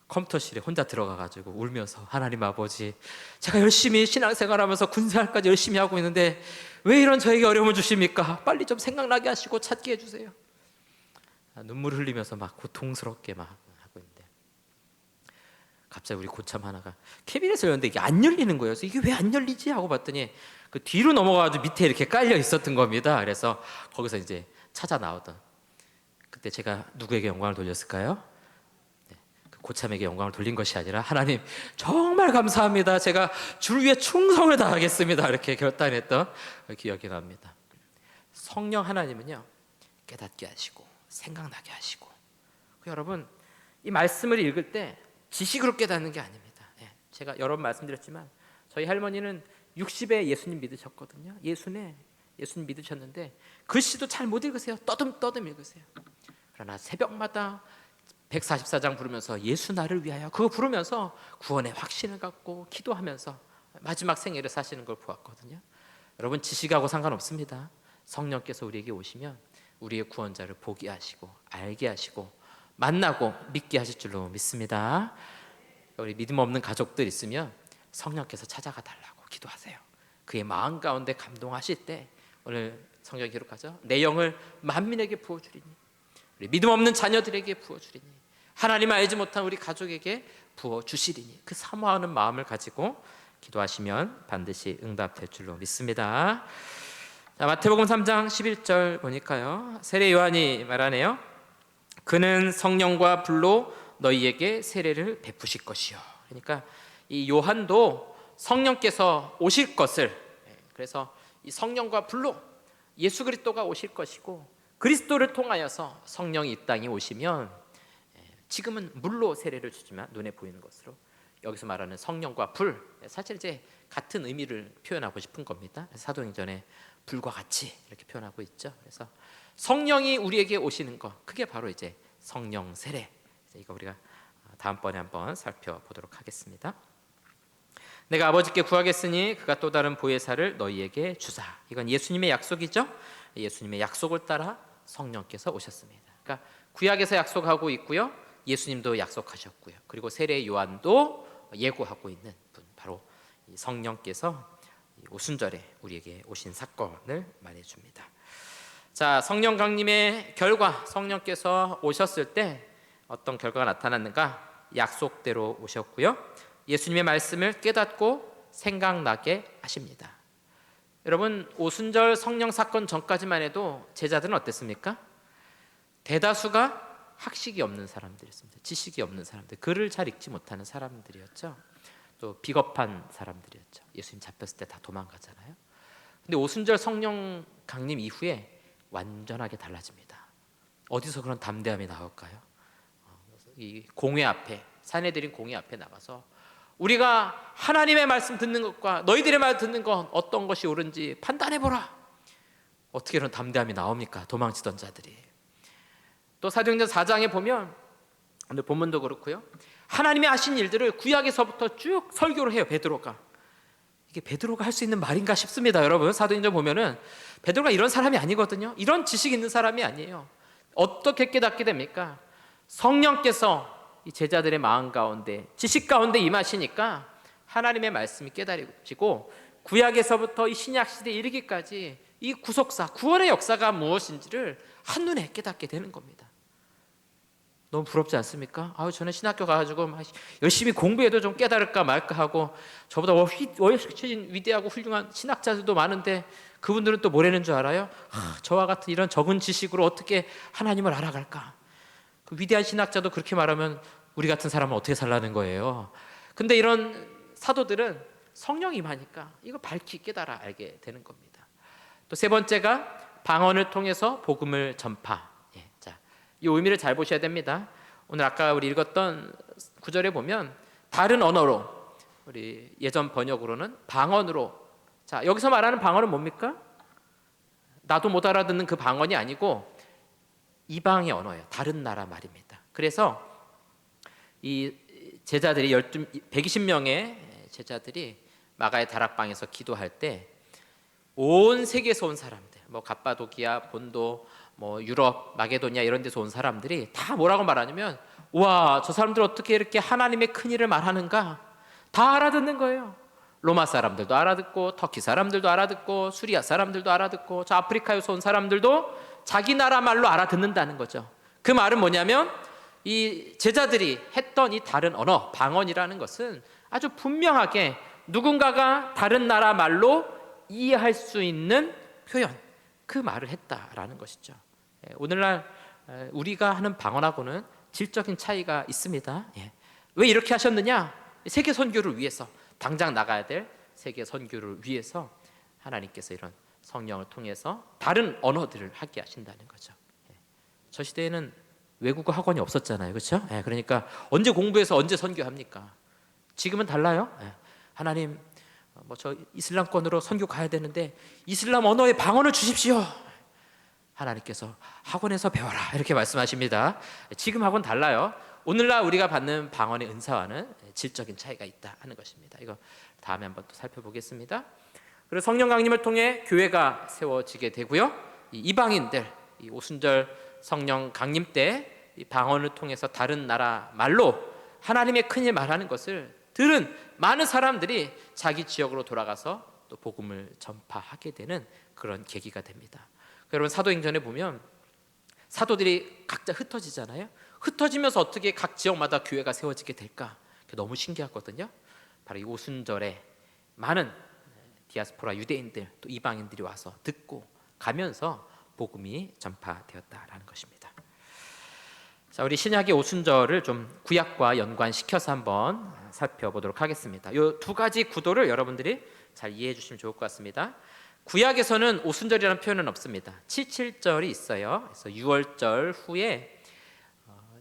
Speaker 3: 컴퓨터실에 혼자 들어가가지고 울면서 하나님 아버지, 제가 열심히 신앙생활하면서 군생활까지 열심히 하고 있는데 왜 이런 저에게 어려움을 주십니까? 빨리 좀 생각나게 하시고 찾게 해주세요. 눈물 흘리면서 막 고통스럽게 막 하고 있는데 갑자기 우리 고참 하나가 캐비넷을 열었는데 이게 안 열리는 거예요. 그래서 이게 왜 안 열리지? 하고 봤더니 그 뒤로 넘어가가지고 밑에 이렇게 깔려 있었던 겁니다. 그래서 거기서 이제 찾아 나오던, 그때 제가 누구에게 영광을 돌렸을까요? 고참에게 영광을 돌린 것이 아니라 하나님 정말 감사합니다. 제가 주를 위해 충성을 다하겠습니다. 이렇게 결단했던 기억이 납니다. 성령 하나님은요, 깨닫게 하시고 생각나게 하시고, 여러분 이 말씀을 읽을 때 지식으로 깨닫는 게 아닙니다. 제가 여러 번 말씀드렸지만 저희 할머니는 60에 예수님 믿으셨거든요. 예수님 믿으셨는데 글씨도 잘 못 읽으세요. 떠듬떠듬 읽으세요. 그러나 새벽마다 144장 부르면서 예수 나를 위하여 그거 부르면서 구원의 확신을 갖고 기도하면서 마지막 생애를 사시는 걸 보았거든요. 여러분 지식하고 상관없습니다. 성령께서 우리에게 오시면 우리의 구원자를 보게 하시고 알게 하시고 만나고 믿게 하실 줄로 믿습니다. 우리 믿음 없는 가족들 있으면 성령께서 찾아가 달라고 기도하세요. 그의 마음 가운데 감동하실 때 오늘 성경이 기록하죠. 내 영을 만민에게 부어주리니, 우리 믿음 없는 자녀들에게 부어주리니, 하나님을 알지 못한 우리 가족에게 부어주시리니, 그 사모하는 마음을 가지고 기도하시면 반드시 응답될 줄로 믿습니다. 자, 마태복음 3장 11절 보니까요, 세례 요한이 말하네요. 그는 성령과 불로 너희에게 세례를 베푸실 것이요. 그러니까 이 요한도 성령께서 오실 것을, 그래서 이 성령과 불로 예수 그리스도가 오실 것이고, 그리스도를 통하여서 성령이 이 땅에 오시면, 지금은 물로 세례를 주지만 눈에 보이는 것으로, 여기서 말하는 성령과 불, 사실 이제 같은 의미를 표현하고 싶은 겁니다. 사도행전에 불과 같이 이렇게 표현하고 있죠. 그래서 성령이 우리에게 오시는 것, 그게 바로 이제 성령 세례. 이거 우리가 다음번에 한번 살펴보도록 하겠습니다. 내가 아버지께 구하겠으니 그가 또 다른 보혜사를 너희에게 주사. 이건 예수님의 약속이죠. 예수님의 약속을 따라 성령께서 오셨습니다. 그러니까 구약에서 약속하고 있고요, 예수님도 약속하셨고요, 그리고 세례 요한도 예고하고 있는 분, 바로 성령께서 오순절에 우리에게 오신 사건을 말해줍니다. 자, 성령 강림의 결과, 성령께서 오셨을 때 어떤 결과가 나타났는가? 약속대로 오셨고요, 예수님의 말씀을 깨닫고 생각나게 하십니다. 여러분, 오순절 성령 사건 전까지만 해도 제자들은 어땠습니까? 대다수가 학식이 없는 사람들이었습니다. 지식이 없는 사람들, 글을 잘 읽지 못하는 사람들이었죠. 또 비겁한 사람들이었죠. 예수님 잡혔을 때 다 도망가잖아요. 근데 오순절 성령 강림 이후에 완전하게 달라집니다. 어디서 그런 담대함이 나올까요? 이 공회 앞에, 사내들인 공회 앞에 나가서 우리가 하나님의 말씀 듣는 것과 너희들의 말 듣는 건 어떤 것이 옳은지 판단해보라. 어떻게 이런 담대함이 나옵니까? 도망치던 자들이. 또 사도행전 4장에 보면, 오늘 본문도 그렇고요, 하나님이 하신 일들을 구약에서부터 쭉 설교를 해요. 베드로가. 이게 베드로가 할 수 있는 말인가 싶습니다. 여러분, 사도행전 보면은 베드로가 이런 사람이 아니거든요. 이런 지식 있는 사람이 아니에요. 어떻게 깨닫게 됩니까? 성령께서 이 제자들의 마음 가운데, 지식 가운데 임하시니까 하나님의 말씀이 깨달아지고, 구약에서부터 이 신약 시대에 이르기까지 이 구속사, 구원의 역사가 무엇인지를 한눈에 깨닫게 되는 겁니다. 너무 부럽지 않습니까? 저는 신학교 가가지고 막 열심히 공부해도 좀 깨달을까 말까 하고, 저보다 훨씬 위대하고 훌륭한 신학자들도 많은데 그분들은 또 뭐라는 줄 알아요? 저와 같은 이런 적은 지식으로 어떻게 하나님을 알아갈까? 그 위대한 신학자도 그렇게 말하면 우리 같은 사람은 어떻게 살라는 거예요? 근데 이런 사도들은 성령이 임하니까 이거 밝히 깨달아 알게 되는 겁니다. 또 세 번째가 방언을 통해서 복음을 전파. 자, 이 의미를 잘 보셔야 됩니다. 오늘 아까 우리 읽었던 9절에 보면 다른 언어로, 우리 예전 번역으로는 방언으로. 자, 여기서 말하는 방언은 뭡니까? 나도 못 알아듣는 그 방언이 아니고 이방의 언어예요. 다른 나라 말입니다. 그래서 이 제자들이 120명의 제자들이 마가의 다락방에서 기도할 때 온 세계에서 온 사람들, 뭐 갑바도기아, 본도, 뭐 유럽, 마게도니아 이런 데서 온 사람들이 다 뭐라고 말하냐면, 와, 저 사람들 어떻게 이렇게 하나님의 큰 일을 말하는가? 다 알아듣는 거예요. 로마 사람들도 알아듣고, 터키 사람들도 알아듣고, 수리아 사람들도 알아듣고, 저 아프리카에서 온 사람들도 자기 나라 말로 알아듣는다는 거죠. 그 말은 뭐냐면, 이 제자들이 했던 이 다른 언어, 방언이라는 것은 아주 분명하게 누군가가 다른 나라 말로 이해할 수 있는 표현, 그 말을 했다라는 것이죠. 오늘날 우리가 하는 방언하고는 질적인 차이가 있습니다. 왜 이렇게 하셨느냐? 세계 선교를 위해서, 당장 나가야 될 세계 선교를 위해서 하나님께서 이런 성령을 통해서 다른 언어들을 하게 하신다는 거죠. 저 시대에는 외국어 학원이 없었잖아요, 그렇죠? 그러니까 언제 공부해서 언제 선교합니까? 지금은 달라요. 하나님, 뭐 저 이슬람권으로 선교 가야 되는데 이슬람 언어의 방언을 주십시오. 하나님께서 학원에서 배워라 이렇게 말씀하십니다. 지금하고는 달라요. 오늘날 우리가 받는 방언의 은사와는 질적인 차이가 있다 하는 것입니다. 이거 다음에 한번 또 살펴보겠습니다. 그리고 성령 강림을 통해 교회가 세워지게 되고요. 이 이방인들, 이 오순절 성령 강림 때 이 방언을 통해서 다른 나라 말로 하나님의 큰일 말하는 것을 들은 많은 사람들이 자기 지역으로 돌아가서 또 복음을 전파하게 되는 그런 계기가 됩니다. 여러분, 사도행전에 보면 사도들이 각자 흩어지잖아요. 흩어지면서 어떻게 각 지역마다 교회가 세워지게 될까? 너무 신기하거든요. 바로 이 오순절에 많은 디아스포라 유대인들 또 이방인들이 와서 듣고 가면서 복음이 전파되었다라는 것입니다. 자, 우리 신약의 오순절을 좀 구약과 연관시켜서 한번 살펴보도록 하겠습니다. 이 두 가지 구도를 여러분들이 잘 이해해 주시면 좋을 것 같습니다. 구약에서는 오순절이라는 표현은 없습니다. 77절이 있어요. 그래서 6월절 후에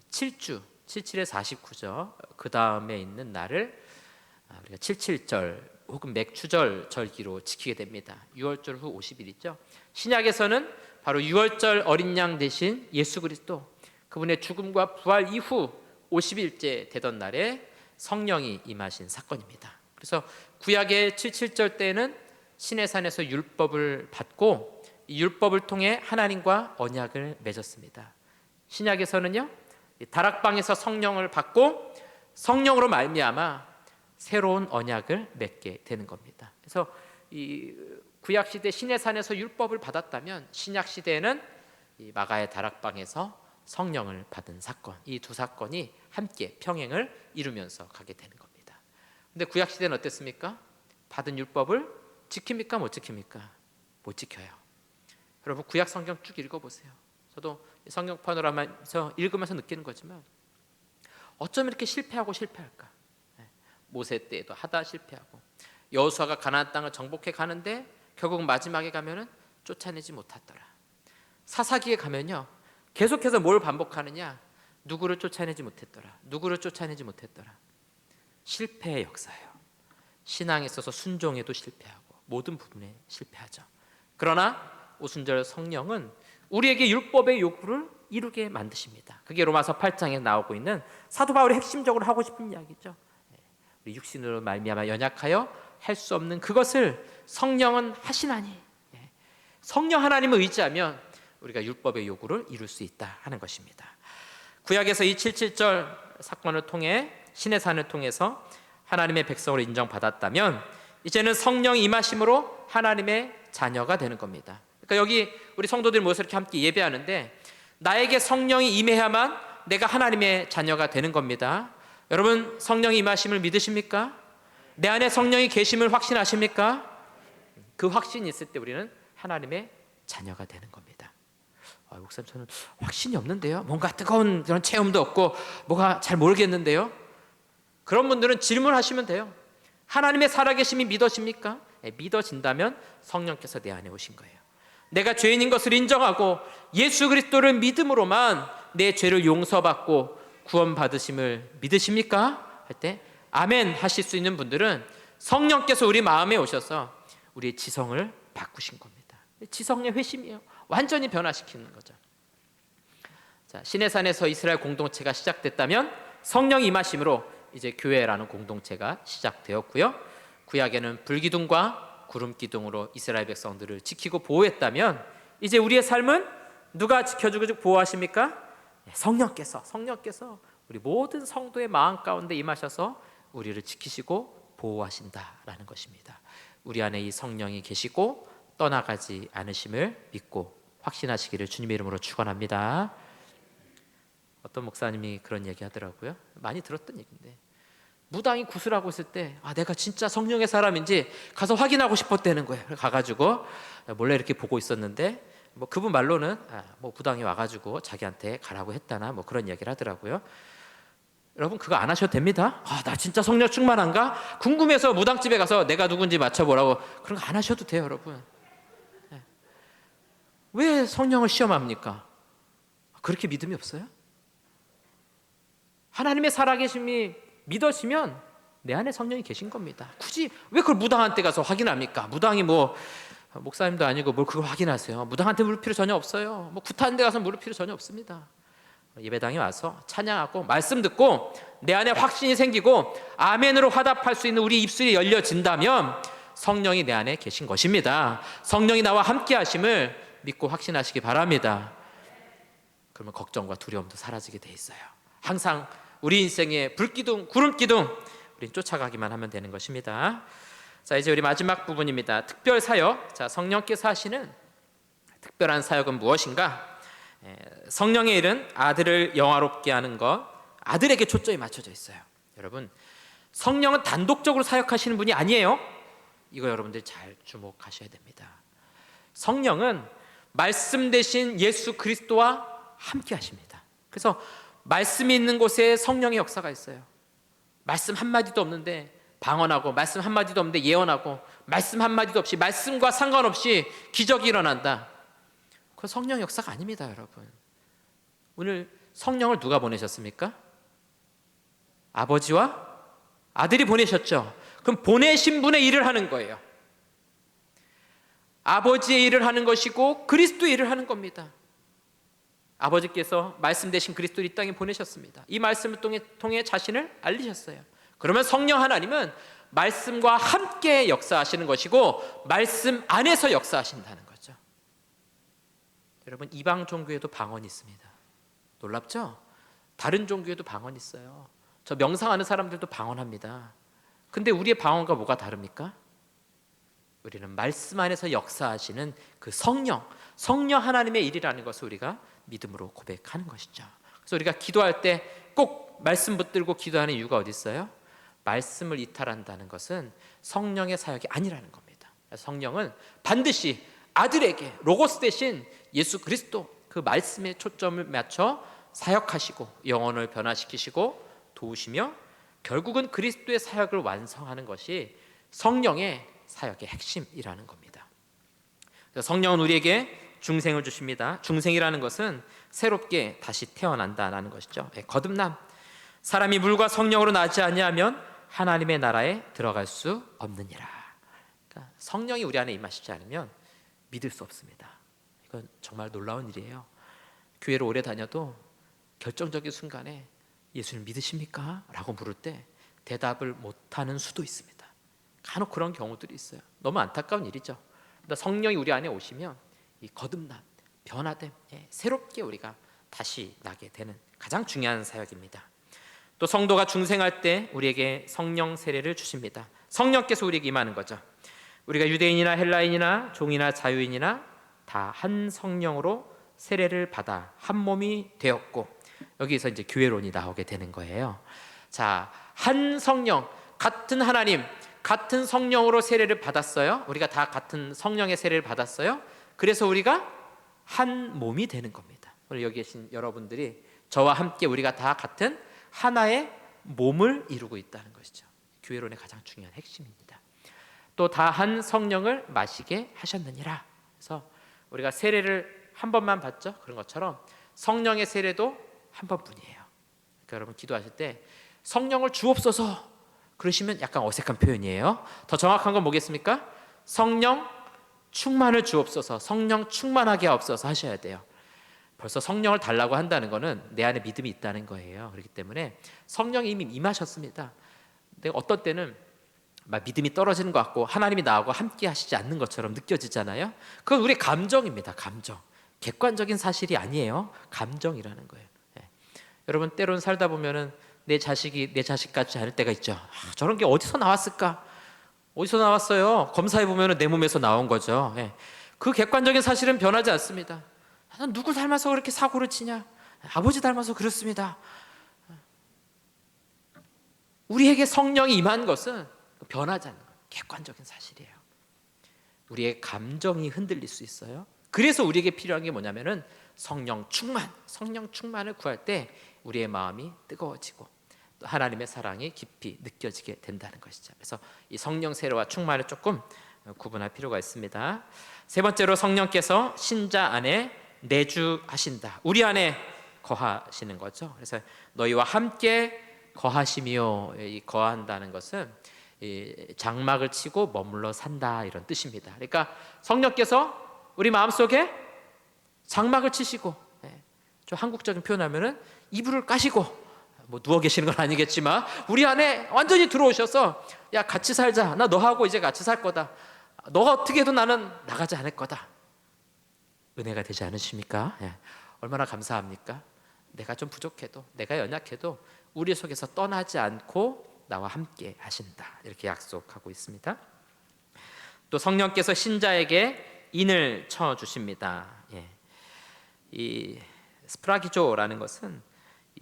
Speaker 3: 7주, 77에 49죠. 그 다음에 있는 날을 우리가 77절 혹은 맥추절 절기로 지키게 됩니다. 6월절 후 50일 있죠. 신약에서는 바로 6월절 어린 양 대신 예수 그리스도, 그분의 죽음과 부활 이후 50일째 되던 날에 성령이 임하신 사건입니다. 그래서 구약의 77절 때는 시내산에서 율법을 받고 이 율법을 통해 하나님과 언약을 맺었습니다. 신약에서는요, 다락방에서 성령을 받고 성령으로 말미암아 새로운 언약을 맺게 되는 겁니다. 그래서 이 구약 시대 시내산에서 율법을 받았다면 신약 시대에는 이 마가의 다락방에서 성령을 받은 사건, 이 두 사건이 함께 평행을 이루면서 가게 되는 겁니다. 근데 구약 시대는 어땠습니까? 받은 율법을 지킵니까? 못 지킵니까? 못 지켜요. 여러분, 구약 성경 쭉 읽어보세요. 저도 성경판으로 하면서 읽으면서 느끼는 거지만 어쩜 이렇게 실패하고 실패할까? 모세 때에도 하다 실패하고, 여호수아가 가나안 땅을 정복해 가는데 결국 마지막에 가면은 쫓아내지 못하더라. 사사기에 가면요, 계속해서 뭘 반복하느냐? 누구를 쫓아내지 못했더라. 누구를 쫓아내지 못했더라. 실패의 역사예요. 신앙에 있어서 순종에도 실패하고 모든 부분에 실패하죠. 그러나 오순절 성령은 우리에게 율법의 요구를 이루게 만드십니다. 그게 로마서 8장에 나오고 있는 사도 바울이 핵심적으로 하고 싶은 이야기죠. 우리 육신으로 말미암아 연약하여 할 수 없는 그것을 성령은 하시나니, 성령 하나님을 의지하면 우리가 율법의 요구를 이룰 수 있다 하는 것입니다. 구약에서 이 77절 사건을 통해 시내산을 통해서 하나님의 백성으로 인정받았다면 이제는 성령이 임하심으로 하나님의 자녀가 되는 겁니다. 그러니까 여기 우리 성도들이 모여서 이렇게 함께 예배하는데 나에게 성령이 임해야만 내가 하나님의 자녀가 되는 겁니다. 여러분, 성령이 임하심을 믿으십니까? 내 안에 성령이 계심을 확신하십니까? 그 확신이 있을 때 우리는 하나님의 자녀가 되는 겁니다. 목사님, 저는 확신이 없는데요, 뭔가 뜨거운 그런 체험도 없고 뭐가 잘 모르겠는데요. 그런 분들은 질문하시면 돼요. 하나님의 살아계심이 믿어집니까? 믿어진다면 성령께서 내 안에 오신 거예요. 내가 죄인인 것을 인정하고 예수 그리스도를 믿음으로만 내 죄를 용서받고 구원 받으심을 믿으십니까? 할 때 아멘 하실 수 있는 분들은 성령께서 우리 마음에 오셔서 우리의 지성을 바꾸신 겁니다. 지성의 회심이에요. 완전히 변화시키는 거죠. 자, 시내산에서 이스라엘 공동체가 시작됐다면 성령 임하심으로 이제 교회라는 공동체가 시작되었고요. 구약에는 불기둥과 구름기둥으로 이스라엘 백성들을 지키고 보호했다면 이제 우리의 삶은 누가 지켜주고 보호하십니까? 성령께서 우리 모든 성도의 마음 가운데 임하셔서 우리를 지키시고 보호하신다라는 것입니다. 우리 안에 이 성령이 계시고 떠나가지 않으심을 믿고 확신하시기를 주님의 이름으로 축원합니다. 어떤 목사님이 그런 얘기 하더라고요. 많이 들었던 얘기인데, 무당이 구슬하고 있을 때 내가 진짜 성령의 사람인지 가서 확인하고 싶었다는 거예요. 가가지고 몰래 이렇게 보고 있었는데 그분 말로는 무당이 와가지고 자기한테 가라고 했다나 그런 얘기를 하더라고요. 여러분 그거 안 하셔도 됩니다. 나 진짜 성령 충만한가? 궁금해서 무당집에 가서 내가 누군지 맞춰보라고, 그런 거 안 하셔도 돼요. 여러분 왜 성령을 시험합니까? 그렇게 믿음이 없어요? 하나님의 살아계심이 믿어지면 내 안에 성령이 계신 겁니다. 굳이 왜 그걸 무당한테 가서 확인합니까? 무당이 목사님도 아니고 뭘 그걸 확인하세요? 무당한테 물을 필요 전혀 없어요. 구타한 데 가서 물을 필요 전혀 없습니다. 예배당에 와서 찬양하고 말씀 듣고 내 안에 확신이 생기고 아멘으로 화답할 수 있는 우리 입술이 열려진다면 성령이 내 안에 계신 것입니다. 성령이 나와 함께 하심을 믿고 확신하시기 바랍니다. 그러면 걱정과 두려움도 사라지게 돼 있어요. 항상 우리 인생의 불기둥, 구름기둥 우린 쫓아가기만 하면 되는 것입니다. 자, 이제 우리 마지막 부분입니다. 특별 사역. 자, 성령께서 하시는 특별한 사역은 무엇인가? 성령의 일은 아들을 영화롭게 하는 것, 아들에게 초점이 맞춰져 있어요. 여러분, 성령은 단독적으로 사역하시는 분이 아니에요. 이거 여러분들 잘 주목하셔야 됩니다. 성령은 말씀 대신 예수 그리스도와 함께 하십니다. 그래서 말씀이 있는 곳에 성령의 역사가 있어요. 말씀 한마디도 없는데 방언하고, 말씀 한마디도 없는데 예언하고, 말씀 한마디도 없이 말씀과 상관없이 기적이 일어난다. 그건 성령의 역사가 아닙니다. 여러분, 오늘 성령을 누가 보내셨습니까? 아버지와 아들이 보내셨죠. 그럼 보내신 분의 일을 하는 거예요. 아버지의 일을 하는 것이고 그리스도의 일을 하는 겁니다. 아버지께서 말씀 대신 그리스도를 이 땅에 보내셨습니다. 이 말씀을 통해 자신을 알리셨어요. 그러면 성령 하나님은 말씀과 함께 역사하시는 것이고 말씀 안에서 역사하신다는 거죠. 여러분, 이방 종교에도 방언이 있습니다. 놀랍죠? 다른 종교에도 방언이 있어요. 저 명상하는 사람들도 방언합니다. 근데 우리의 방언과 뭐가 다릅니까? 우리는 말씀 안에서 역사하시는 그 성령 하나님의 일이라는 것을 우리가 믿음으로 고백하는 것이죠. 그래서 우리가 기도할 때 꼭 말씀 붙들고 기도하는 이유가 어디 있어요? 말씀을 이탈한다는 것은 성령의 사역이 아니라는 겁니다. 성령은 반드시 아들에게 로고스 대신 예수 그리스도 그 말씀에 초점을 맞춰 사역하시고 영혼을 변화시키시고 도우시며 결국은 그리스도의 사역을 완성하는 것이 성령의 사역의 핵심이라는 겁니다. 성령은 우리에게 중생을 주십니다. 중생이라는 것은 새롭게 다시 태어난다는 것이죠. 거듭남. 사람이 물과 성령으로 나지 아니하면 하나님의 나라에 들어갈 수 없느니라. 그러니까 성령이 우리 안에 임하시지 않으면 믿을 수 없습니다. 이건 정말 놀라운 일이에요. 교회를 오래 다녀도 결정적인 순간에 예수님 믿으십니까? 라고 물을 때 대답을 못하는 수도 있습니다. 간혹 그런 경우들이 있어요. 너무 안타까운 일이죠. 그러니까 성령이 우리 안에 오시면 이 거듭남, 변화됨, 새롭게 우리가 다시 나게 되는 가장 중요한 사역입니다. 또 성도가 중생할 때 우리에게 성령 세례를 주십니다. 성령께서 우리에게 임하는 거죠. 우리가 유대인이나 헬라인이나 종이나 자유인이나 다 한 성령으로 세례를 받아 한 몸이 되었고, 여기서 이제 교회론이 나오게 되는 거예요. 자, 한 성령, 같은 하나님, 같은 성령으로 세례를 받았어요. 우리가 다 같은 성령의 세례를 받았어요. 그래서 우리가 한 몸이 되는 겁니다. 오늘 여기 계신 여러분들이 저와 함께 우리가 다 같은 하나의 몸을 이루고 있다는 것이죠. 교회론의 가장 중요한 핵심입니다. 또 다 한 성령을 마시게 하셨느니라. 그래서 우리가 세례를 한 번만 받죠. 그런 것처럼 성령의 세례도 한 번뿐이에요. 그러니까 여러분 기도하실 때 성령을 주옵소서 그러시면 약간 어색한 표현이에요. 더 정확한 건 뭐겠습니까? 성령 충만을 주옵소서, 성령 충만하게 하옵소서 하셔야 돼요. 벌써 성령을 달라고 한다는 거는 내 안에 믿음이 있다는 거예요. 그렇기 때문에 성령이 이미 임하셨습니다. 근데 어떤 때는 막 믿음이 떨어지는 것 같고 하나님이 나하고 함께 하시지 않는 것처럼 느껴지잖아요. 그건 우리의 감정입니다. 감정. 객관적인 사실이 아니에요. 감정이라는 거예요. 예. 여러분 때로는 살다 보면은 내 자식이 내 자식 같지 않을 때가 있죠. 저런 게 어디서 나왔을까? 어디서 나왔어요? 검사해 보면은 내 몸에서 나온 거죠. 예. 그 객관적인 사실은 변하지 않습니다. 난 누구 닮아서 그렇게 사고를 치냐? 아버지 닮아서 그렇습니다. 우리에게 성령이 임한 것은 변하지 않는 거예요. 객관적인 사실이에요. 우리의 감정이 흔들릴 수 있어요. 그래서 우리에게 필요한 게 뭐냐면은 성령 충만, 성령 충만을 구할 때 우리의 마음이 뜨거워지고 또 하나님의 사랑이 깊이 느껴지게 된다는 것이죠. 그래서 이 성령 세례와 충만을 조금 구분할 필요가 있습니다. 세 번째로 성령께서 신자 안에 내주하신다. 우리 안에 거하시는 거죠. 그래서 너희와 함께 거하시며, 이 거한다는 것은 이 장막을 치고 머물러 산다 이런 뜻입니다. 그러니까 성령께서 우리 마음속에 장막을 치시고, 좀 한국적인 표현하면은 이불을 까시고, 뭐 누워 계시는 건 아니겠지만 우리 안에 완전히 들어오셔서 야 같이 살자. 나 너하고 이제 같이 살 거다. 너가 어떻게 해도 나는 나가지 않을 거다. 은혜가 되지 않으십니까? 얼마나 감사합니까? 내가 좀 부족해도 내가 연약해도 우리 속에서 떠나지 않고 나와 함께 하신다 이렇게 약속하고 있습니다. 또 성령께서 신자에게 인을 쳐 주십니다. 이 스프라기조라는 것은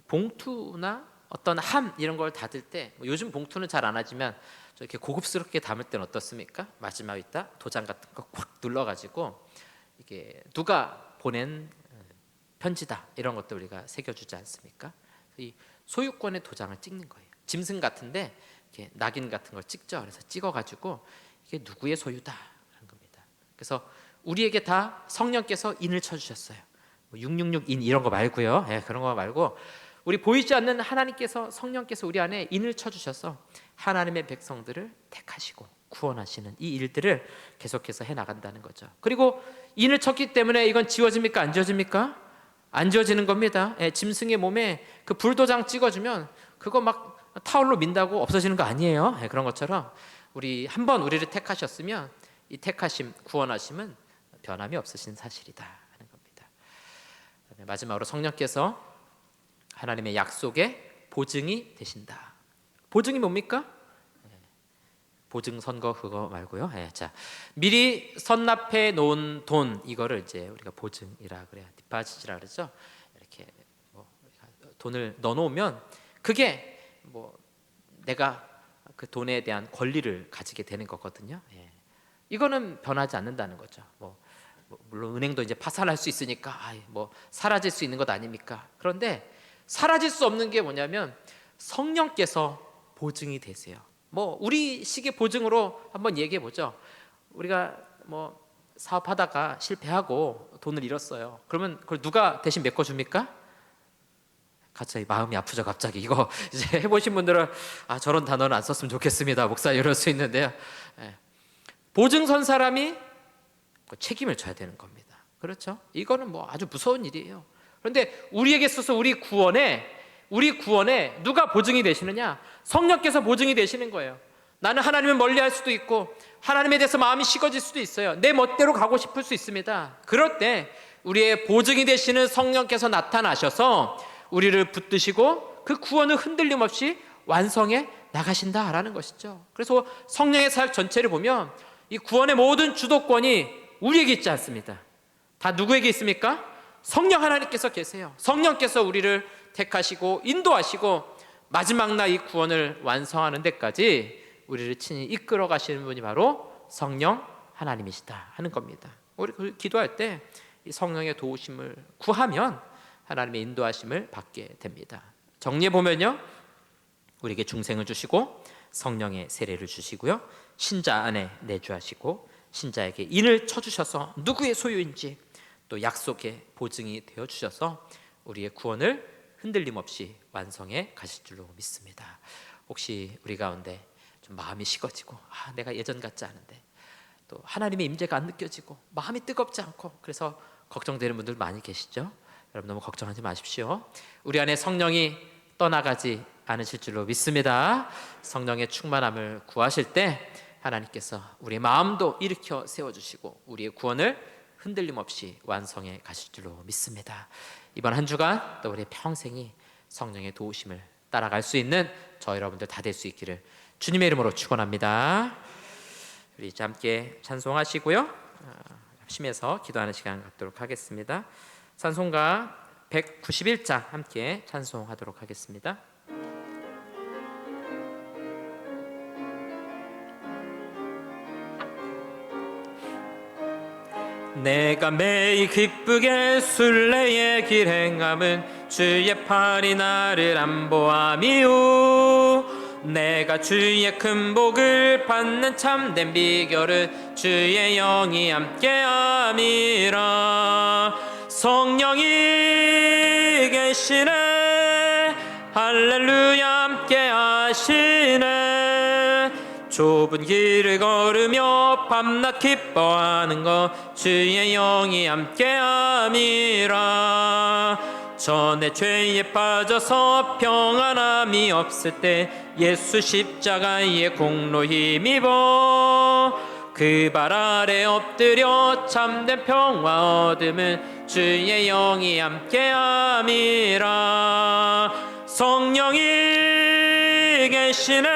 Speaker 3: 봉투나 어떤 함 이런 걸 닫을 때 요즘 봉투는 잘 안 하지만 이렇게 고급스럽게 담을 때는 어떻습니까? 마지막에 있다 도장 같은 거 꽉 눌러가지고 이게 누가 보낸 편지다 이런 것도 우리가 새겨주지 않습니까? 이 소유권의 도장을 찍는 거예요. 짐승 같은데 이렇게 낙인 같은 걸 찍죠. 그래서 찍어가지고 이게 누구의 소유다 하는 겁니다. 그래서 우리에게 다 성령께서 인을 쳐주셨어요. 666인 이런 거 말고요. 그런 거 말고 우리 보이지 않는 하나님께서 성령께서 우리 안에 인을 쳐주셔서 하나님의 백성들을 택하시고 구원하시는 이 일들을 계속해서 해나간다는 거죠. 그리고 인을 쳤기 때문에 이건 지워집니까? 안 지워집니까? 안 지워지는 겁니다. 짐승의 몸에 그 불도장 찍어주면 그거 막 타올로 민다고 없어지는 거 아니에요. 그런 것처럼 우리 한번 우리를 택하셨으면 이 택하심, 구원하심은 변함이 없으신 사실이다 하는 겁니다. 마지막으로 성령께서 하나님의 약속의 보증이 되신다. 보증이 뭡니까? 보증 선거 그거 말고요. 자, 미리 선납해 놓은 돈 이거를 이제 우리가 보증이라 그래요. 디파짓이라 그러죠. 이렇게 뭐 돈을 넣어 놓으면 그게 뭐 내가 그 돈에 대한 권리를 가지게 되는 거거든요. 이거는 변하지 않는다는 거죠. 물론 은행도 이제 파산할 수 있으니까 뭐 사라질 수 있는 것 아닙니까? 그런데 사라질 수 없는 게 뭐냐면 성령께서 보증이 되세요. 뭐 우리 식의 보증으로 한번 얘기해 보죠. 우리가 뭐 사업하다가 실패하고 돈을 잃었어요. 그러면 그걸 누가 대신 메꿔줍니까? 갑자기 마음이 아프죠. 갑자기 이거 이제 해보신 분들은 저런 단어는 안 썼으면 좋겠습니다. 목사 이럴 수 있는데요. 보증 선 사람이 책임을 져야 되는 겁니다. 그렇죠? 이거는 뭐 아주 무서운 일이에요. 그런데 우리에게 있어서 우리 구원에 누가 보증이 되시느냐? 성령께서 보증이 되시는 거예요. 나는 하나님을 멀리할 수도 있고 하나님에 대해서 마음이 식어질 수도 있어요. 내 멋대로 가고 싶을 수 있습니다. 그럴 때 우리의 보증이 되시는 성령께서 나타나셔서 우리를 붙드시고 그 구원을 흔들림 없이 완성해 나가신다라는 것이죠. 그래서 성령의 사역 전체를 보면 이 구원의 모든 주도권이 우리에게 있지 않습니다. 다 누구에게 있습니까? 성령 하나님께서 계세요. 성령께서 우리를 택하시고 인도하시고 마지막 날 이 구원을 완성하는 데까지 우리를 친히 이끌어 가시는 분이 바로 성령 하나님이시다 하는 겁니다. 우리 기도할 때 이 성령의 도우심을 구하면 하나님의 인도하심을 받게 됩니다. 정리해 보면요, 우리에게 중생을 주시고 성령의 세례를 주시고요, 신자 안에 내주하시고 신자에게 인을 쳐주셔서 누구의 소유인지 또 약속의 보증이 되어 주셔서 우리의 구원을 흔들림 없이 완성해 가실 줄로 믿습니다. 혹시 우리 가운데 좀 마음이 식어지고 내가 예전 같지 않은데 또 하나님의 임재가 안 느껴지고 마음이 뜨겁지 않고 그래서 걱정되는 분들 많이 계시죠? 여러분 너무 걱정하지 마십시오. 우리 안에 성령이 떠나가지 않으실 줄로 믿습니다. 성령의 충만함을 구하실 때 하나님께서 우리의 마음도 일으켜 세워주시고 우리의 구원을 흔들림 없이 완성해 가실 줄로 믿습니다. 이번 한 주간 또 우리의 평생이 성령의 도우심을 따라갈 수 있는 저 여러분들 다 될 수 있기를 주님의 이름으로 축원합니다. 우리 이제 함께 찬송하시고요. 합심해서 기도하는 시간 갖도록 하겠습니다. 찬송가 191장 함께 찬송하도록 하겠습니다. 내가 매일 기쁘게 순례의 길 행함은 주의 팔이 나를 안보함이요 내가 주의 큰 복을 받는 참된 비결은 주의 영이 함께함이라 성령이 계시네 할렐루야 함께하시네 좁은 길을 걸으며 밤낮 기뻐하는 것 주의 영이 함께함이라 전에 죄에 빠져서 평안함이 없을 때 예수 십자가의 공로 힘입어 그 발 아래 엎드려 참된 평화 얻음은 주의 영이 함께함이라 성령이 계시네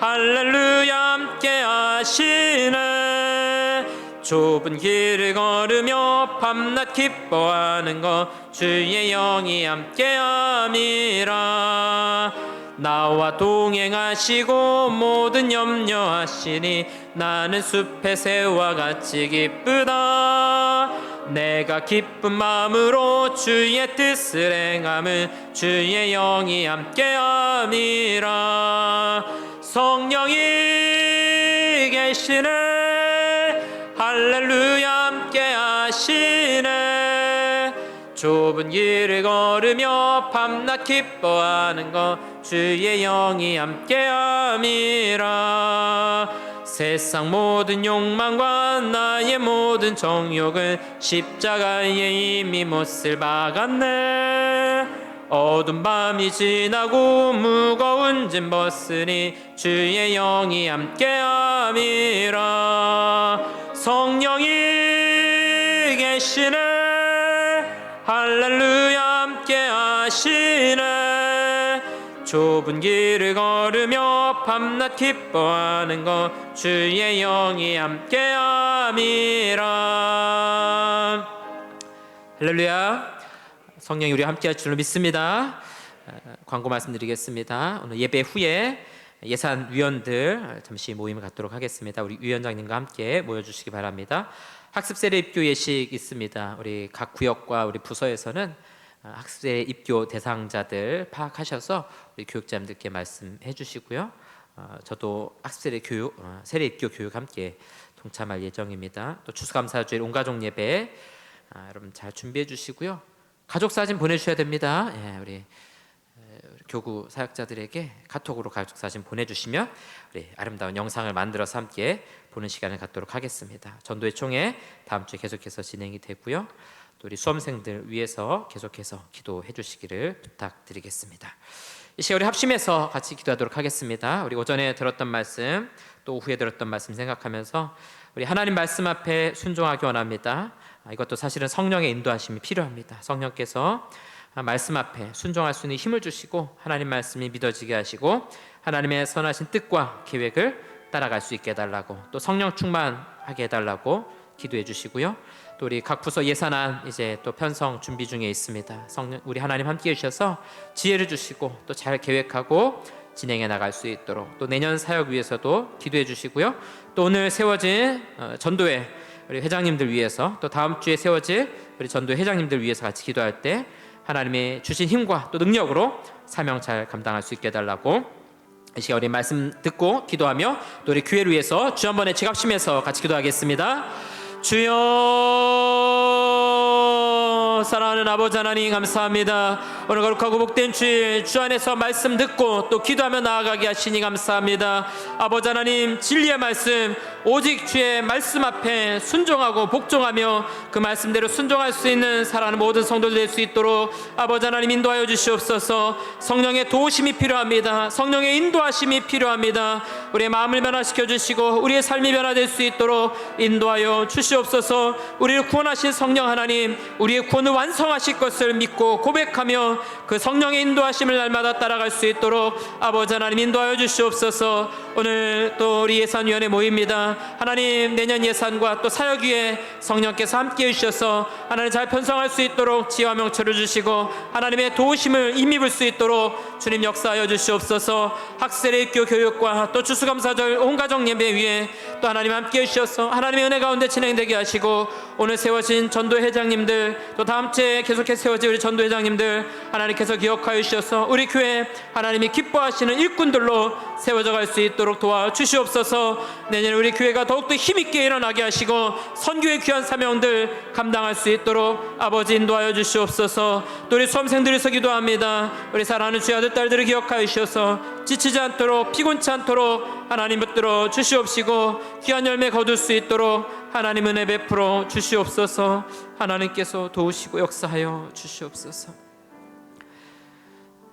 Speaker 3: 할렐루야 함께하시네 좁은 길을 걸으며 밤낮 기뻐하는 것 주의 영이 함께함이라 나와 동행하시고 모든 염려하시니 나는 숲의 새와 같이 기쁘다 내가 기쁜 마음으로 주의 뜻을 행함은 주의 영이 함께함이라 성령이 계시네 할렐루야 함께하시네 좁은 길을 걸으며 밤낮 기뻐하는 것 주의 영이 함께함이라 세상 모든 욕망과 나의 모든 정욕은 십자가에 이미 못을 박았네 어두운 밤이 지나고 무거운 짐 벗으니 주의 영이 함께함이라 성령이 계시네 할렐루야 함께하시네 좁은 길을 걸으며 밤낮 기뻐하는 것 주의 영이 함께함이라 할렐루야 성령이 우리와 함께할 줄로 믿습니다. 광고 말씀드리겠습니다. 오늘 예배 후에 예산위원들 잠시 모임을 갖도록 하겠습니다. 우리 위원장님과 함께 모여주시기 바랍니다. 학습세례 입교 예식 있습니다. 우리 각 구역과 우리 부서에서는 학습세례 입교 대상자들 파악하셔서 우리 교육자님들께 말씀해 주시고요. 저도 학습세례 교육, 세례 입교 교육 함께 동참할 예정입니다. 또 추수감사주일 온가족 예배 여러분 잘 준비해 주시고요. 가족 사진 보내주셔야 됩니다. 우리 교구 사역자들에게 카톡으로 가족 사진 보내주시면 우리 아름다운 영상을 만들어서 함께 보는 시간을 갖도록 하겠습니다. 전도회 총회 다음 주에 계속해서 진행이 되고요. 또 우리 수험생들 위해서 계속해서 기도해 주시기를 부탁드리겠습니다. 이 시간 우리 합심해서 같이 기도하도록 하겠습니다. 우리 오전에 들었던 말씀 또 오후에 들었던 말씀 생각하면서 우리 하나님 말씀 앞에 순종하기 원합니다. 이것도 사실은 성령의 인도하심이 필요합니다. 성령께서 말씀 앞에 순종할 수 있는 힘을 주시고 하나님 말씀이 믿어지게 하시고 하나님의 선하신 뜻과 계획을 따라갈 수 있게 해달라고 또 성령 충만하게 해달라고 기도해 주시고요. 또 우리 각 부서 예산안 이제 또 편성 준비 중에 있습니다. 성령 우리 하나님 함께 해주셔서 지혜를 주시고 또 잘 계획하고 진행해 나갈 수 있도록 또 내년 사역 위해서도 기도해 주시고요. 또 오늘 세워진 전도회 우리 회장님들 위해서 또 다음 주에 세워질 우리 전도회 회장님들 위해서 같이 기도할 때 하나님의 주신 힘과 또 능력으로 사명 잘 감당할 수 있게 해달라고 이 시간 우리 말씀 듣고 기도하며 또 우리 교회를 위해서 주 한번에 지갑심해서 같이 기도하겠습니다. 주여 사랑하는 아버지 하나님 감사합니다. 오늘 거룩하고 복된 주일 주 안에서 말씀 듣고 또 기도하며 나아가게 하시니 감사합니다. 아버지 하나님 진리의 말씀 오직 주의 말씀 앞에 순종하고 복종하며 그 말씀대로 순종할 수 있는 사랑하는 모든 성도들 될 수 있도록 아버지 하나님 인도하여 주시옵소서. 성령의 도우심이 필요합니다. 성령의 인도하심이 필요합니다. 우리의 마음을 변화시켜 주시고 우리의 삶이 변화될 수 있도록 인도하여 주시옵소서. 우리를 구원하신 성령 하나님, 우리의 구원을 완성하실 것을 믿고 고백하며 그 성령의 인도하심을 날마다 따라갈 수 있도록 아버지 하나님 인도하여 주시옵소서. 오늘 또 우리 예산위원회 모입니다. 하나님 내년 예산과 또 사역위에 성령께서 함께해 주셔서 하나님 잘 편성할 수 있도록 지혜와 명철을 주시고 하나님의 도우심을 힘입을 수 있도록 주님 역사하여 주시옵소서. 학생의 입교 교육과 또 추수감사절 온 가정 예배 위에 또 하나님 함께해 주셔서 하나님의 은혜 가운데 진행되게 하시고 오늘 세워진 전도 회장님들 또 다음 주에 계속해서 세워질 우리 전도 회장님들 하나님께서 기억하여 주셔서 우리 교회 하나님이 기뻐하시는 일꾼들로 세워져 갈 수 있도록 도와주시옵소서. 내년에 우리 교회가 더욱더 힘있게 일어나게 하시고 선교의 귀한 사명들 감당할 수 있도록 아버지 인도하여 주시옵소서. 또 우리 수험생들에서 기도합니다. 우리 사랑하는 주의 아들 딸들을 기억하여 주셔서 지치지 않도록 피곤치 않도록 하나님 붙들어 주시옵시고 귀한 열매 거둘 수 있도록 하나님 은혜 베풀어 주시옵소서. 하나님께서 도우시고 역사하여 주시옵소서.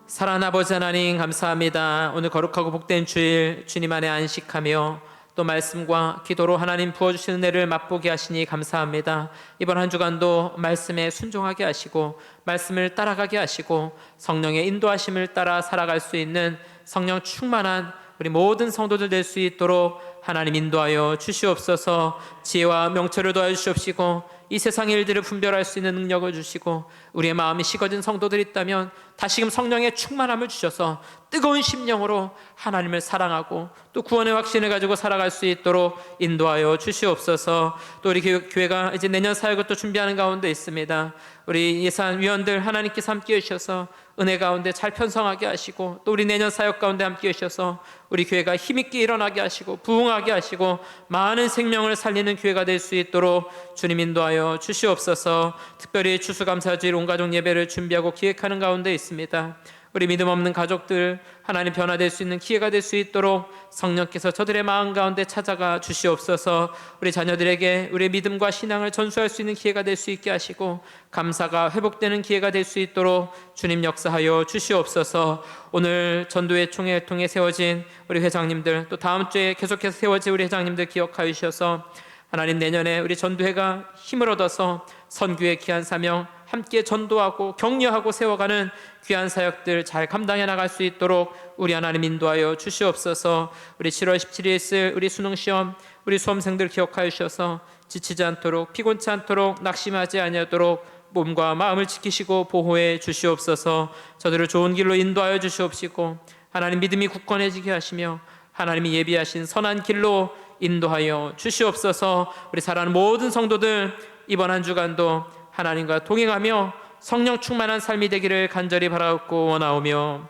Speaker 3: 사랑하는 아버지 하나님 감사합니다. 오늘 거룩하고 복된 주일 주님 안에 안식하며 또 말씀과 기도로 하나님 부어주시는 은혜를 맛보게 하시니 감사합니다. 이번 한 주간도 말씀에 순종하게 하시고 말씀을 따라가게 하시고 성령의 인도하심을 따라 살아갈 수 있는 성령 충만한 우리 모든 성도들 될 수 있도록 하나님 인도하여 주시옵소서. 지혜와 명철을 도와주 시옵시고 이 세상 일들을 분별할 수 있는 능력을 주시고 우리의 마음이 식어진 성도들이 있다면 다시금 성령의 충만함을 주셔서 뜨거운 심령으로 하나님을 사랑하고 또 구원의 확신을 가지고 살아갈 수 있도록 인도하여 주시옵소서. 또 우리 교회가 이제 내년 사역을 또 준비하는 가운데 있습니다. 우리 예산위원들 하나님께서 함께해 주셔서 은혜 가운데 잘 편성하게 하시고 또 우리 내년 사역 가운데 함께해 주셔서 우리 교회가 힘있게 일어나게 하시고 부흥하게 하시고 많은 생명을 살리는 교회가 될 수 있도록 주님 인도하여 주시옵소서. 특별히 추수감사주일 온가족 예배를 준비하고 기획하는 가운데 있습니다. 우리 믿음 없는 가족들 하나님 변화될 수 있는 기회가 될 수 있도록 성령께서 저들의 마음 가운데 찾아가 주시옵소서. 우리 자녀들에게 우리의 믿음과 신앙을 전수할 수 있는 기회가 될 수 있게 하시고 감사가 회복되는 기회가 될 수 있도록 주님 역사하여 주시옵소서. 오늘 전도회 총회를 통해 세워진 우리 회장님들 또 다음 주에 계속해서 세워질 우리 회장님들 기억하여 주셔서 하나님 내년에 우리 전도회가 힘을 얻어서 선교의 귀한 사명 함께 전도하고 격려하고 세워가는 귀한 사역들 잘 감당해 나갈 수 있도록 우리 하나님 인도하여 주시옵소서. 우리 7월 17일에 있을 우리 수능시험 우리 수험생들 기억하여 주셔서 지치지 않도록 피곤치 않도록 낙심하지 아니하도록 몸과 마음을 지키시고 보호해 주시옵소서. 저들을 좋은 길로 인도하여 주시옵시고 하나님 믿음이 굳건해지게 하시며 하나님이 예비하신 선한 길로 인도하여 주시옵소서. 우리 사랑하는 모든 성도들 이번 한 주간도 하나님과 동행하며 성령 충만한 삶이 되기를 간절히 바라옵고 원하오며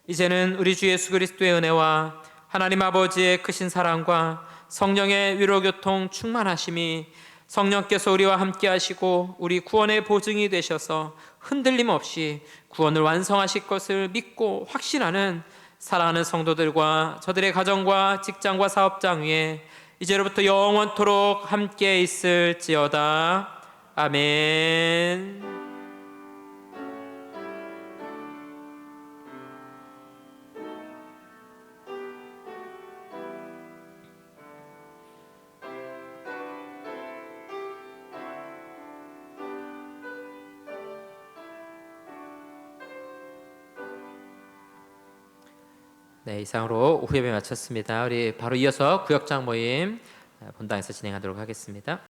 Speaker 3: 이제는 우리 주 예수 그리스도의 은혜와 하나님 아버지의 크신 사랑과 성령의 위로교통 충만하심이 성령께서 우리와 함께 하시고 우리 구원의 보증이 되셔서 흔들림 없이 구원을 완성하실 것을 믿고 확신하는 사랑하는 성도들과 저들의 가정과 직장과 사업장 위에 이제로부터 영원토록 함께 있을지어다. 아멘. 네, 이상으로 오후 예배 마쳤습니다. 우리 바로 이어서 구역장 모임 본당에서 진행하도록 하겠습니다.